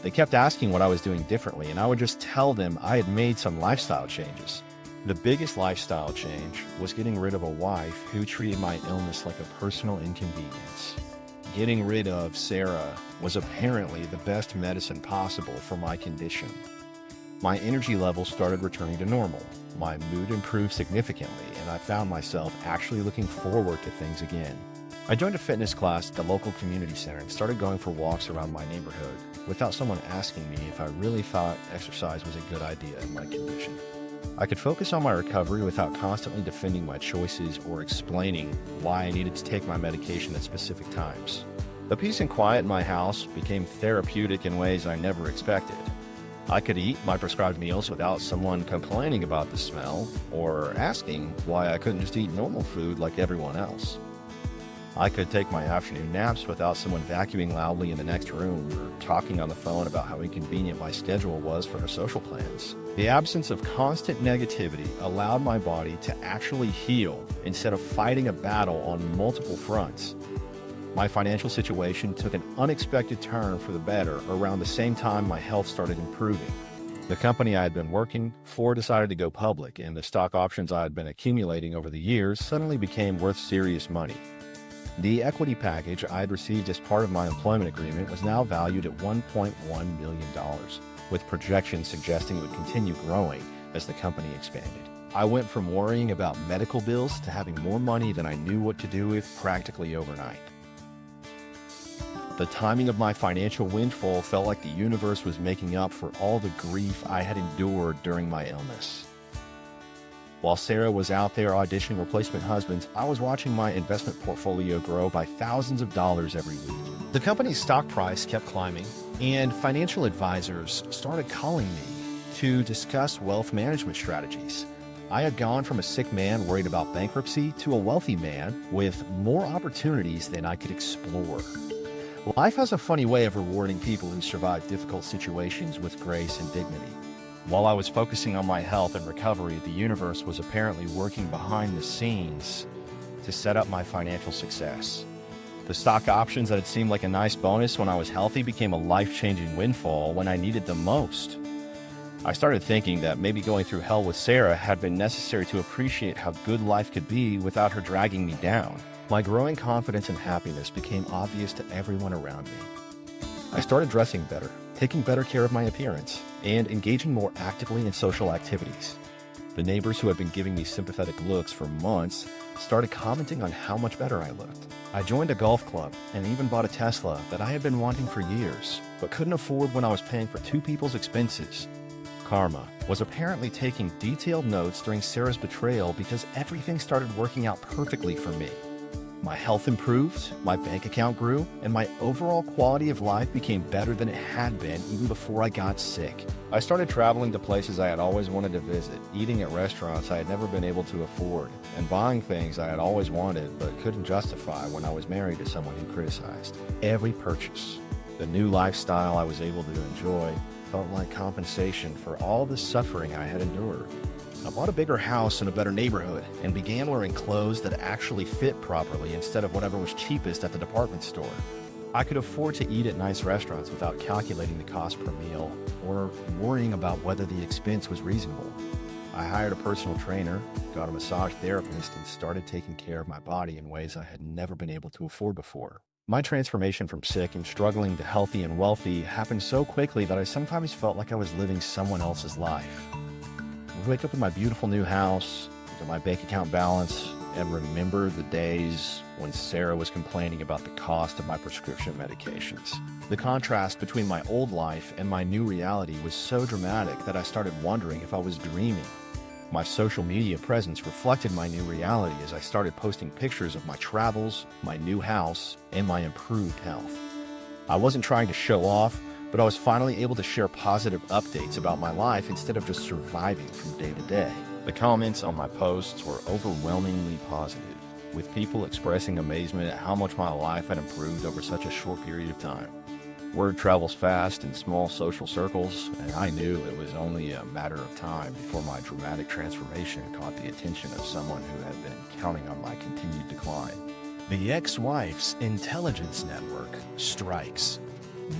They kept asking what I was doing differently, and I would just tell them I had made some lifestyle changes. The biggest lifestyle change was getting rid of a wife who treated my illness like a personal inconvenience. Getting rid of Sarah was apparently the best medicine possible for my condition. My energy levels started returning to normal. My mood improved significantly, and I found myself actually looking forward to things again. I joined a fitness class at the local community center and started going for walks around my neighborhood without someone asking me if I really thought exercise was a good idea in my condition. I could focus on my recovery without constantly defending my choices or explaining why I needed to take my medication at specific times. The peace and quiet in my house became therapeutic in ways I never expected. I could eat my prescribed meals without someone complaining about the smell or asking why I couldn't just eat normal food like everyone else. I could take my afternoon naps without someone vacuuming loudly in the next room or talking on the phone about how inconvenient my schedule was for her social plans. The absence of constant negativity allowed my body to actually heal instead of fighting a battle on multiple fronts. My financial situation took an unexpected turn for the better around the same time my health started improving. The company I had been working for decided to go public, and the stock options I had been accumulating over the years suddenly became worth serious money. The equity package I had received as part of my employment agreement was now valued at $1.1 million, with projections suggesting it would continue growing as the company expanded. I went from worrying about medical bills to having more money than I knew what to do with practically overnight. The timing of my financial windfall felt like the universe was making up for all the grief I had endured during my illness. While Sarah was out there auditioning replacement husbands, I was watching my investment portfolio grow by thousands of dollars every week. The company's stock price kept climbing, and financial advisors started calling me to discuss wealth management strategies. I had gone from a sick man worried about bankruptcy to a wealthy man with more opportunities than I could explore. Life has a funny way of rewarding people who survive difficult situations with grace and dignity. While I was focusing on my health and recovery, the universe was apparently working behind the scenes to set up my financial success. The stock options that had seemed like a nice bonus when I was healthy became a life-changing windfall when I needed them most. I started thinking that maybe going through hell with Sarah had been necessary to appreciate how good life could be without her dragging me down. My growing confidence and happiness became obvious to everyone around me. I started dressing better, taking better care of my appearance, and engaging more actively in social activities. The neighbors who had been giving me sympathetic looks for months started commenting on how much better I looked. I joined a golf club and even bought a Tesla that I had been wanting for years, but couldn't afford when I was paying for two people's expenses. Karma was apparently taking detailed notes during Sarah's betrayal because everything started working out perfectly for me. My health improved, my bank account grew, and my overall quality of life became better than it had been even before I got sick. I started traveling to places I had always wanted to visit, eating at restaurants I had never been able to afford, and buying things I had always wanted but couldn't justify when I was married to someone who criticized. Every purchase The new lifestyle I was able to enjoy felt like compensation for all the suffering I had endured. I bought a bigger house in a better neighborhood and began wearing clothes that actually fit properly instead of whatever was cheapest at the department store. I could afford to eat at nice restaurants without calculating the cost per meal or worrying about whether the expense was reasonable. I hired a personal trainer, got a massage therapist, and started taking care of my body in ways I had never been able to afford before. My transformation from sick and struggling to healthy and wealthy happened so quickly that I sometimes felt like I was living someone else's life. I wake up in my beautiful new house, look at my bank account balance, and remember the days when Sarah was complaining about the cost of my prescription medications. The contrast between my old life and my new reality was so dramatic that I started wondering if I was dreaming. My social media presence reflected my new reality as I started posting pictures of my travels, my new house, and my improved health. I wasn't trying to show off, but I was finally able to share positive updates about my life instead of just surviving from day to day. The comments on my posts were overwhelmingly positive, with people expressing amazement at how much my life had improved over such a short period of time. Word travels fast in small social circles, and I knew it was only a matter of time before my dramatic transformation caught the attention of someone who had been counting on my continued decline. The ex-wife's intelligence network strikes.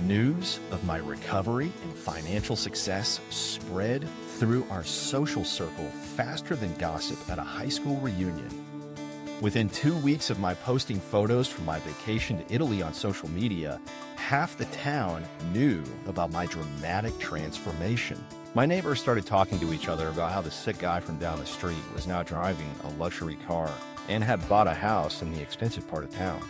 News of my recovery and financial success spread through our social circle faster than gossip at a high school reunion. Within 2 weeks of my posting photos from my vacation to Italy on social media, half the town knew about my dramatic transformation. My neighbors started talking to each other about how the sick guy from down the street was now driving a luxury car and had bought a house in the expensive part of town.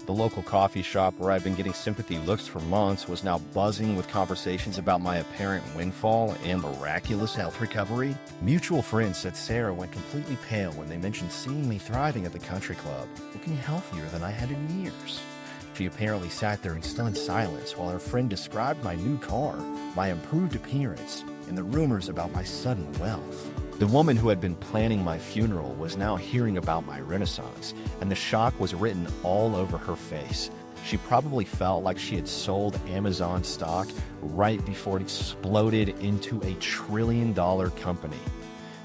The local coffee shop where I'd been getting sympathy looks for months was now buzzing with conversations about my apparent windfall and miraculous health recovery. Mutual friends said Sarah went completely pale when they mentioned seeing me thriving at the country club, looking healthier than I had in years. She apparently sat there in stunned silence while her friend described my new car, my improved appearance, and the rumors about my sudden wealth. The woman who had been planning my funeral was now hearing about my renaissance, and the shock was written all over her face. She probably felt like she had sold Amazon stock right before it exploded into a $1 trillion company.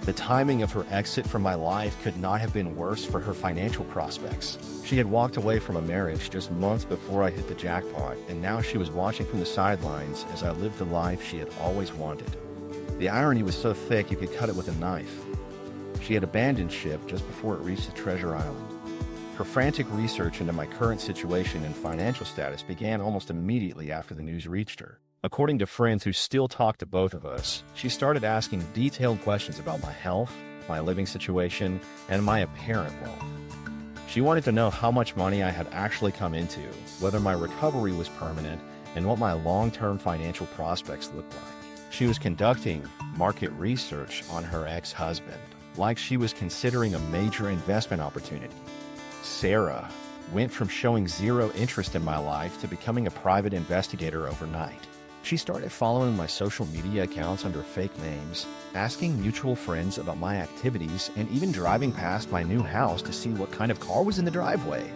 The timing of her exit from my life could not have been worse for her financial prospects. She had walked away from a marriage just months before I hit the jackpot, and now she was watching from the sidelines as I lived the life she had always wanted. The irony was so thick you could cut it with a knife. She had abandoned ship just before it reached the treasure island. Her frantic research into my current situation and financial status began almost immediately after the news reached her. According to friends who still talk to both of us, she started asking detailed questions about my health, my living situation, and my apparent wealth. She wanted to know how much money I had actually come into, whether my recovery was permanent, and what my long-term financial prospects looked like. She was conducting market research on her ex-husband, like she was considering a major investment opportunity. Sarah went from showing zero interest in my life to becoming a private investigator overnight. She started following my social media accounts under fake names, asking mutual friends about my activities, and even driving past my new house to see what kind of car was in the driveway.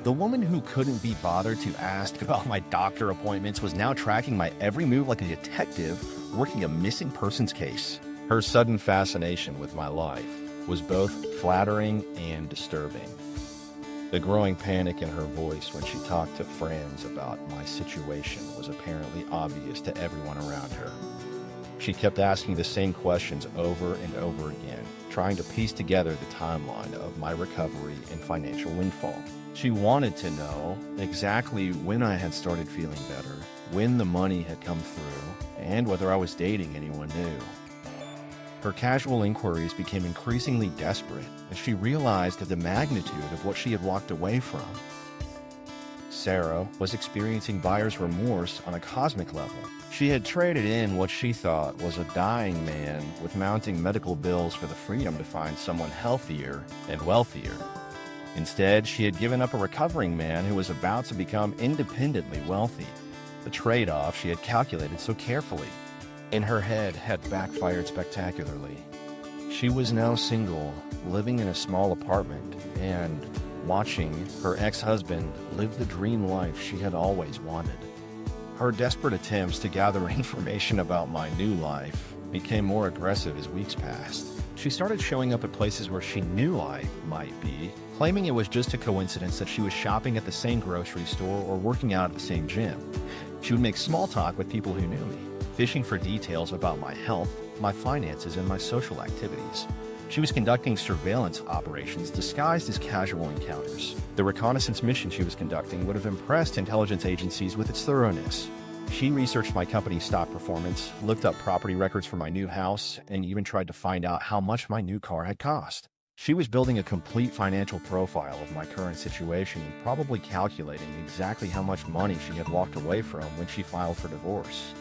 The woman who couldn't be bothered to ask about my doctor appointments was now tracking my every move like a detective working a missing persons case. Her sudden fascination with my life was both flattering and disturbing. The growing panic in her voice when she talked to friends about my situation was apparently obvious to everyone around her. She kept asking the same questions over and over again, trying to piece together the timeline of my recovery and financial windfall. She wanted to know exactly when I had started feeling better, when the money had come through, and whether I was dating anyone new. Her casual inquiries became increasingly desperate as she realized the magnitude of what she had walked away from. Sarah was experiencing buyer's remorse on a cosmic level. She had traded in what she thought was a dying man with mounting medical bills for the freedom to find someone healthier and wealthier. Instead, she had given up a recovering man who was about to become independently wealthy. The trade-off she had calculated so carefully in her head had backfired spectacularly. She was now single, living in a small apartment, and watching her ex-husband live the dream life she had always wanted. Her desperate attempts to gather information about my new life became more aggressive as weeks passed. She started showing up at places where she knew I might be, claiming it was just a coincidence that she was shopping at the same grocery store or working out at the same gym. She would make small talk with people who knew me, fishing for details about my health, my finances, and my social activities. She was conducting surveillance operations disguised as casual encounters. The reconnaissance mission she was conducting would have impressed intelligence agencies with its thoroughness. She researched my company's stock performance, looked up property records for my new house, and even tried to find out how much my new car had cost. She was building a complete financial profile of my current situation and probably calculating exactly how much money she had walked away from when she filed for divorce.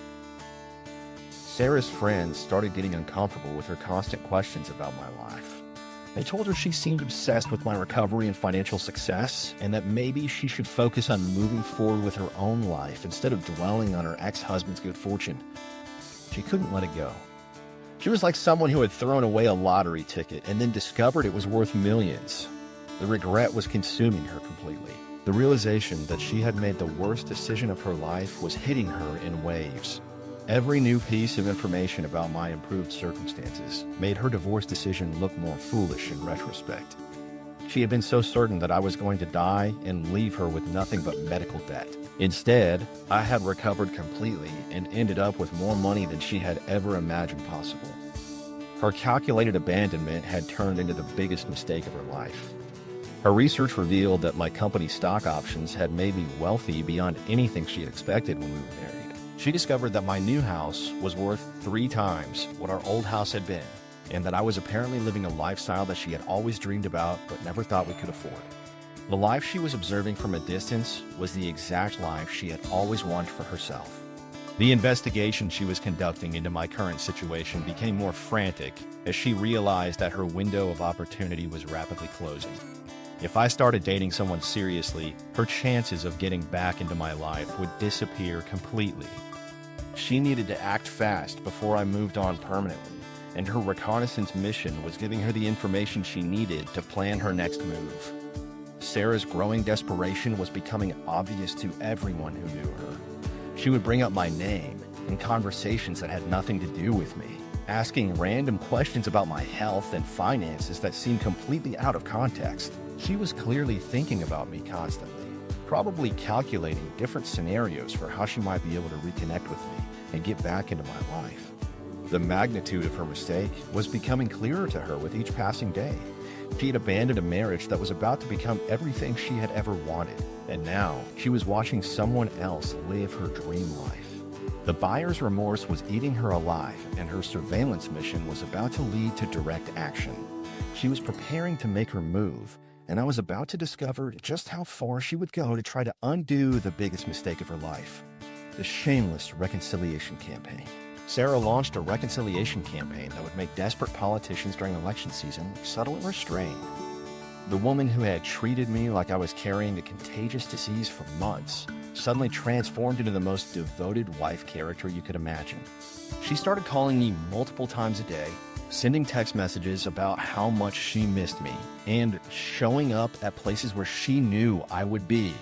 Sarah's friends started getting uncomfortable with her constant questions about my life. They told her she seemed obsessed with my recovery and financial success, and that maybe she should focus on moving forward with her own life instead of dwelling on her ex-husband's good fortune. She couldn't let it go. She was like someone who had thrown away a lottery ticket and then discovered it was worth millions. The regret was consuming her completely. The realization that she had made the worst decision of her life was hitting her in waves. Every new piece of information about my improved circumstances made her divorce decision look more foolish in retrospect. She had been so certain that I was going to die and leave her with nothing but medical debt. Instead, I had recovered completely and ended up with more money than she had ever imagined possible. Her calculated abandonment had turned into the biggest mistake of her life. Her research revealed that my company's stock options had made me wealthy beyond anything she had expected when we were married. She discovered that my new house was worth 3 times what our old house had been, and that I was apparently living a lifestyle that she had always dreamed about but never thought we could afford. The life she was observing from a distance was the exact life she had always wanted for herself. The investigation she was conducting into my current situation became more frantic as she realized that her window of opportunity was rapidly closing. If I started dating someone seriously, her chances of getting back into my life would disappear completely. She needed to act fast before I moved on permanently, and her reconnaissance mission was giving her the information she needed to plan her next move. Sarah's growing desperation was becoming obvious to everyone who knew her. She would bring up my name in conversations that had nothing to do with me, asking random questions about my health and finances that seemed completely out of context. She was clearly thinking about me constantly, probably calculating different scenarios for how she might be able to reconnect with me and get back into my life. The magnitude of her mistake was becoming clearer to her with each passing day. She had abandoned a marriage that was about to become everything she had ever wanted, and now she was watching someone else live her dream life. The buyer's remorse was eating her alive, and her surveillance mission was about to lead to direct action. She was preparing to make her move, and I was about to discover just how far she would go to try to undo the biggest mistake of her life: the Shameless reconciliation campaign. Sarah launched a reconciliation campaign that would make desperate politicians during election season subtle and restrained. The woman who had treated me like I was carrying a contagious disease for months suddenly transformed into the most devoted wife character you could imagine. She started calling me multiple times a day, sending text messages about how much she missed me, and showing up at places where she knew I would be.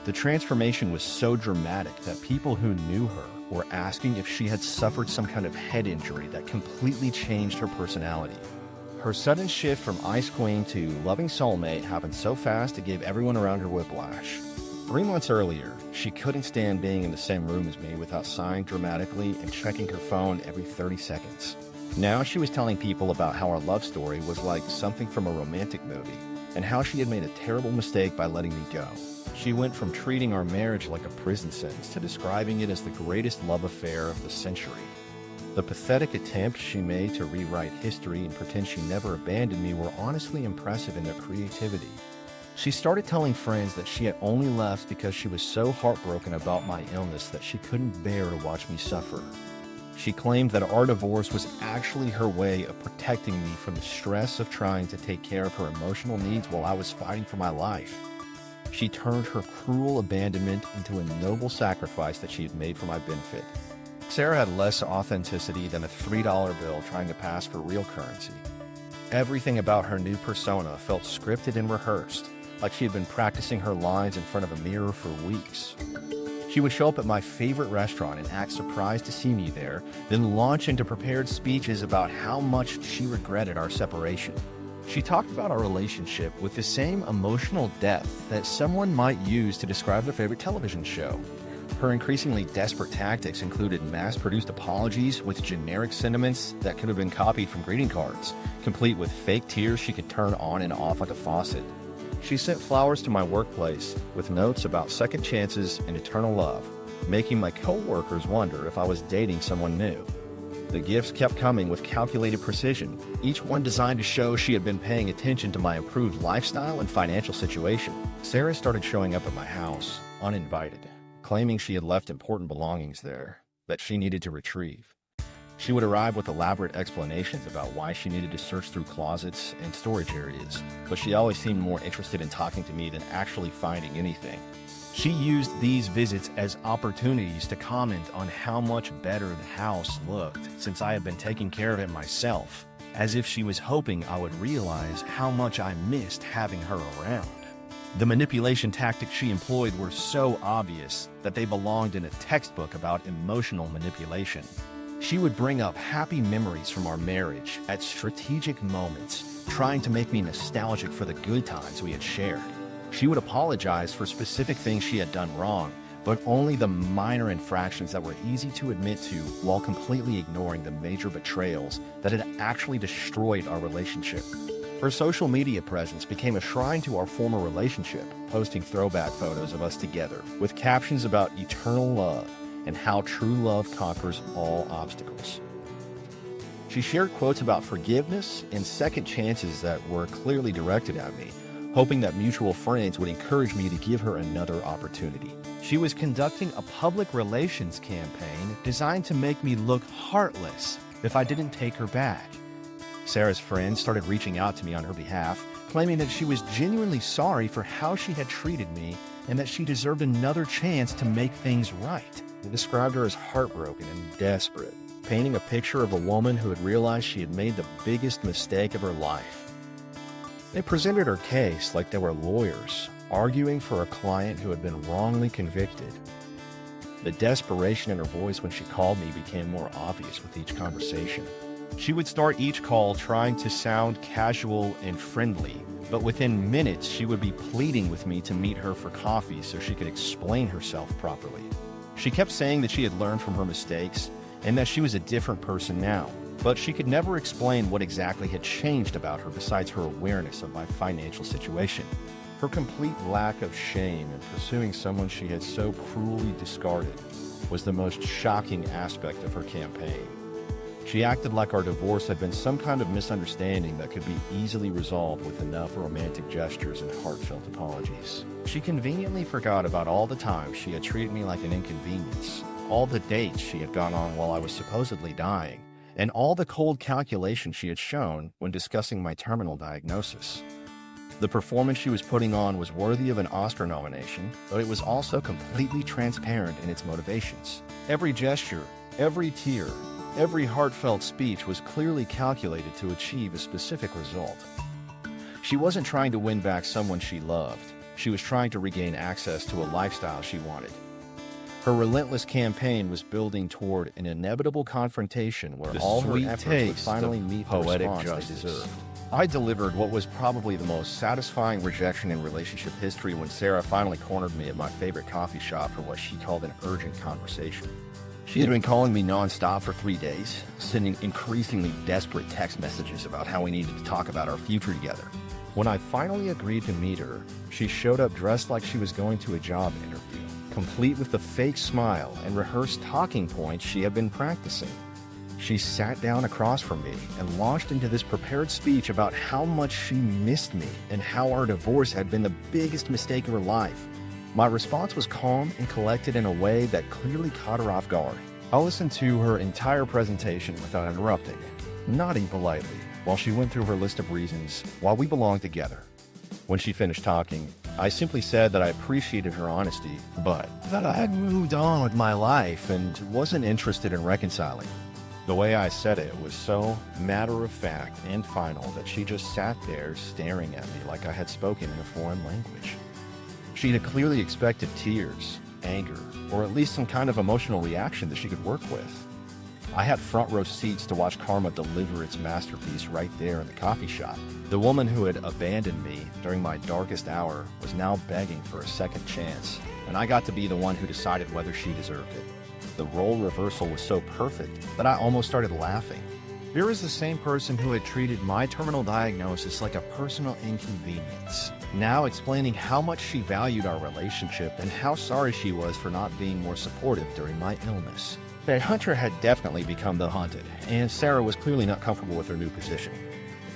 The transformation was so dramatic that people who knew her were asking if she had suffered some kind of head injury that completely changed her personality. Her sudden shift from ice queen to loving soulmate happened so fast it gave everyone around her whiplash. 3 months earlier, she couldn't stand being in the same room as me without sighing dramatically and checking her phone every 30 seconds. Now she was telling people about how our love story was like something from a romantic movie, and how she had made a terrible mistake by letting me go. She went from treating our marriage like a prison sentence to describing it as the greatest love affair of the century. The pathetic attempts she made to rewrite history and pretend she never abandoned me were honestly impressive in their creativity. She started telling friends that she had only left because she was so heartbroken about my illness that she couldn't bear to watch me suffer. She claimed that our divorce was actually her way of protecting me from the stress of trying to take care of her emotional needs while I was fighting for my life. She turned her cruel abandonment into a noble sacrifice that she had made for my benefit. Sarah had less authenticity than a $3 bill trying to pass for real currency. Everything about her new persona felt scripted and rehearsed, like she had been practicing her lines in front of a mirror for weeks. She would show up at my favorite restaurant and act surprised to see me there, then launch into prepared speeches about how much she regretted our separation. She talked about our relationship with the same emotional depth that someone might use to describe their favorite television show. Her increasingly desperate tactics included mass-produced apologies with generic sentiments that could have been copied from greeting cards, complete with fake tears she could turn on and off like a faucet. She sent flowers to my workplace with notes about second chances and eternal love, making my co-workers wonder if I was dating someone new. The gifts kept coming with calculated precision, each one designed to show she had been paying attention to my improved lifestyle and financial situation. Sarah started showing up at my house, uninvited, claiming she had left important belongings there that she needed to retrieve. She would arrive with elaborate explanations about why she needed to search through closets and storage areas, but she always seemed more interested in talking to me than actually finding anything. She used these visits as opportunities to comment on how much better the house looked since I had been taking care of it myself, as if she was hoping I would realize how much I missed having her around. The manipulation tactics she employed were so obvious that they belonged in a textbook about emotional manipulation. She would bring up happy memories from our marriage at strategic moments, trying to make me nostalgic for the good times we had shared. She would apologize for specific things she had done wrong, but only the minor infractions that were easy to admit to, while completely ignoring the major betrayals that had actually destroyed our relationship. Her social media presence became a shrine to our former relationship, posting throwback photos of us together with captions about eternal love and how true love conquers all obstacles. She shared quotes about forgiveness and second chances that were clearly directed at me, hoping that mutual friends would encourage me to give her another opportunity. She was conducting a public relations campaign designed to make me look heartless if I didn't take her back. Sarah's friends started reaching out to me on her behalf, claiming that she was genuinely sorry for how she had treated me and that she deserved another chance to make things right. They described her as heartbroken and desperate, painting a picture of a woman who had realized she had made the biggest mistake of her life. They presented her case like they were lawyers, arguing for a client who had been wrongly convicted. The desperation in her voice when she called me became more obvious with each conversation. She would start each call trying to sound casual and friendly, but within minutes she would be pleading with me to meet her for coffee so she could explain herself properly. She kept saying that she had learned from her mistakes and that she was a different person now, but she could never explain what exactly had changed about her besides her awareness of my financial situation. Her complete lack of shame in pursuing someone she had so cruelly discarded was the most shocking aspect of her campaign. She acted like our divorce had been some kind of misunderstanding that could be easily resolved with enough romantic gestures and heartfelt apologies. She conveniently forgot about all the times she had treated me like an inconvenience, all the dates she had gone on while I was supposedly dying, and all the cold calculations she had shown when discussing my terminal diagnosis. The performance she was putting on was worthy of an Oscar nomination, but it was also completely transparent in its motivations. Every gesture, every tear, every heartfelt speech was clearly calculated to achieve a specific result. She wasn't trying to win back someone she loved. She was trying to regain access to a lifestyle she wanted. Her relentless campaign was building toward an inevitable confrontation where all her efforts would finally meet the response they deserved. I delivered what was probably the most satisfying rejection in relationship history when Sarah finally cornered me at my favorite coffee shop for what she called an urgent conversation. She had been calling me nonstop for 3 days, sending increasingly desperate text messages about how we needed to talk about our future together. When I finally agreed to meet her, she showed up dressed like she was going to a job interview, complete with the fake smile and rehearsed talking points she had been practicing. She sat down across from me and launched into this prepared speech about how much she missed me and how our divorce had been the biggest mistake of her life. My response was calm and collected in a way that clearly caught her off guard. I listened to her entire presentation without interrupting, nodding politely while she went through her list of reasons why we belonged together. When she finished talking, I simply said that I appreciated her honesty, but that I had moved on with my life and wasn't interested in reconciling. The way I said it was so matter-of-fact and final that she just sat there staring at me like I had spoken in a foreign language. She had clearly expected tears, anger, or at least some kind of emotional reaction that she could work with. I had front row seats to watch karma deliver its masterpiece right there in the coffee shop. The woman who had abandoned me during my darkest hour was now begging for a second chance, and I got to be the one who decided whether she deserved it. The role reversal was so perfect that I almost started laughing. Here is the same person who had treated my terminal diagnosis like a personal inconvenience, now explaining how much she valued our relationship and how sorry she was for not being more supportive during my illness. The hunter had definitely become the hunted, and Sarah was clearly not comfortable with her new position.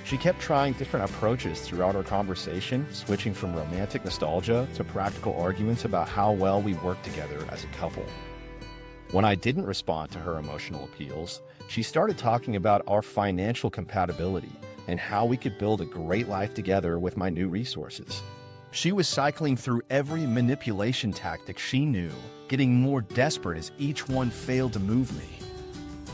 She kept trying different approaches throughout our conversation, switching from romantic nostalgia to practical arguments about how well we worked together as a couple. When I didn't respond to her emotional appeals, she started talking about our financial compatibility and how we could build a great life together with my new resources. She was cycling through every manipulation tactic she knew, getting more desperate as each one failed to move me.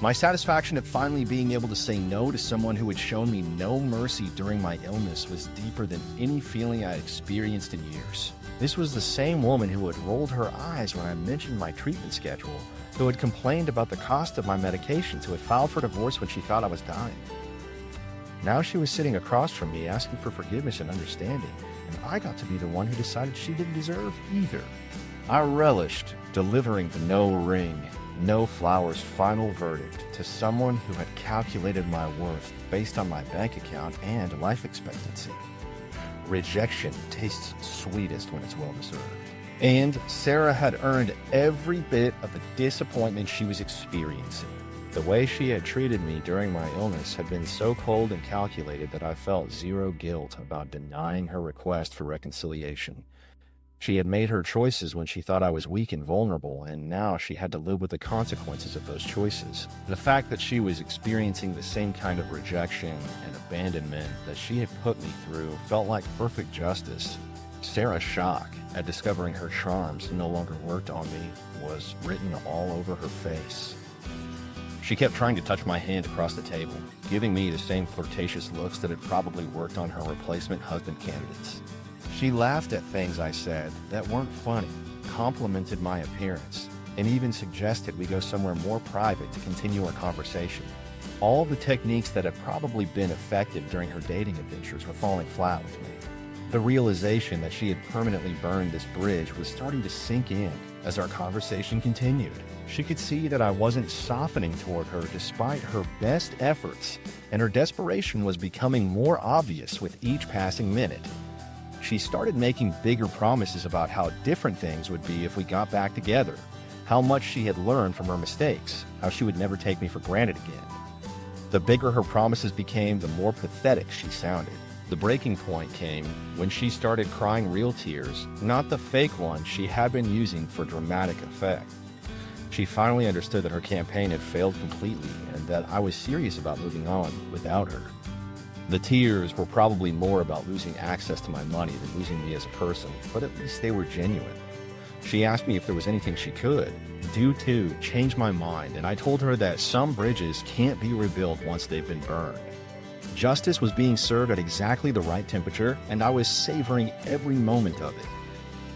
My satisfaction at finally being able to say no to someone who had shown me no mercy during my illness was deeper than any feeling I had experienced in years. This was the same woman who had rolled her eyes when I mentioned my treatment schedule, who had complained about the cost of my medications, who had filed for divorce when she thought I was dying. Now she was sitting across from me asking for forgiveness and understanding, and I got to be the one who decided she didn't deserve either. I relished delivering the no ring, no flowers final verdict to someone who had calculated my worth based on my bank account and life expectancy. Rejection tastes sweetest when it's well-deserved. And Sarah had earned every bit of the disappointment she was experiencing. The way she had treated me during my illness had been so cold and calculated that I felt zero guilt about denying her request for reconciliation. She had made her choices when she thought I was weak and vulnerable, and now she had to live with the consequences of those choices. The fact that she was experiencing the same kind of rejection and abandonment that she had put me through felt like perfect justice. Sarah's shock at discovering her charms no longer worked on me was written all over her face. She kept trying to touch my hand across the table, giving me the same flirtatious looks that had probably worked on her replacement husband candidates. She laughed at things I said that weren't funny, complimented my appearance, and even suggested we go somewhere more private to continue our conversation. All the techniques that had probably been effective during her dating adventures were falling flat with me. The realization that she had permanently burned this bridge was starting to sink in as our conversation continued. She could see that I wasn't softening toward her despite her best efforts, and her desperation was becoming more obvious with each passing minute. She started making bigger promises about how different things would be if we got back together, how much she had learned from her mistakes, how she would never take me for granted again. The bigger her promises became, the more pathetic she sounded. The breaking point came when she started crying real tears, not the fake ones she had been using for dramatic effect. She finally understood that her campaign had failed completely and that I was serious about moving on without her. The tears were probably more about losing access to my money than losing me as a person, but at least they were genuine. She asked me if there was anything she could do to change my mind, and I told her that some bridges can't be rebuilt once they've been burned. Justice was being served at exactly the right temperature, and I was savoring every moment of it.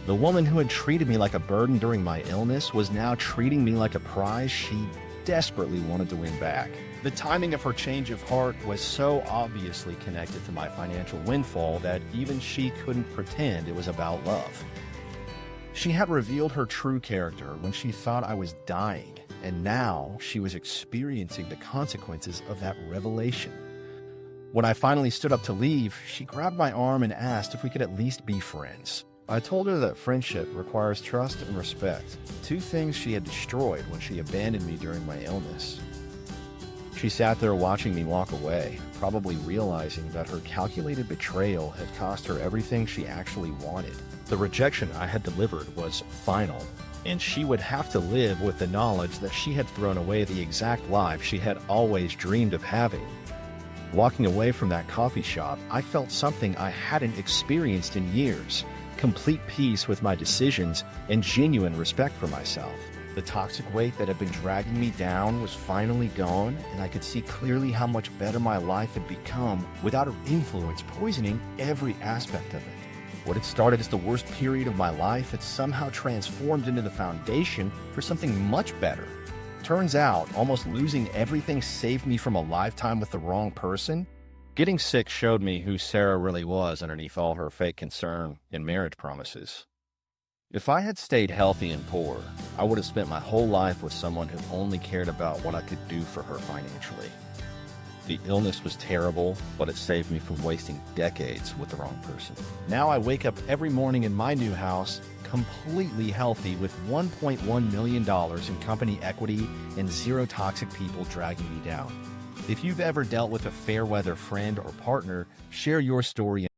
The woman who had treated me like a burden during my illness was now treating me like a prize she desperately wanted to win back. The timing of her change of heart was so obviously connected to my financial windfall that even she couldn't pretend it was about love. She had revealed her true character when she thought I was dying, and now she was experiencing the consequences of that revelation. When I finally stood up to leave, she grabbed my arm and asked if we could at least be friends. I told her that friendship requires trust and respect, two things she had destroyed when she abandoned me during my illness. She sat there watching me walk away, probably realizing that her calculated betrayal had cost her everything she actually wanted. The rejection I had delivered was final, and she would have to live with the knowledge that she had thrown away the exact life she had always dreamed of having. Walking away from that coffee shop, I felt something I hadn't experienced in years: complete peace with my decisions and genuine respect for myself. The toxic weight that had been dragging me down was finally gone, and I could see clearly how much better my life had become without her influence poisoning every aspect of it. What had started as the worst period of my life had somehow transformed into the foundation for something much better. Turns out, almost losing everything saved me from a lifetime with the wrong person. Getting sick showed me who Sarah really was underneath all her fake concern and marriage promises. If I had stayed healthy and poor, I would have spent my whole life with someone who only cared about what I could do for her financially. The illness was terrible, but it saved me from wasting decades with the wrong person. Now I wake up every morning in my new house completely healthy with $1.1 million in company equity and 0 toxic people dragging me down. If you've ever dealt with a fair weather friend or partner, share your story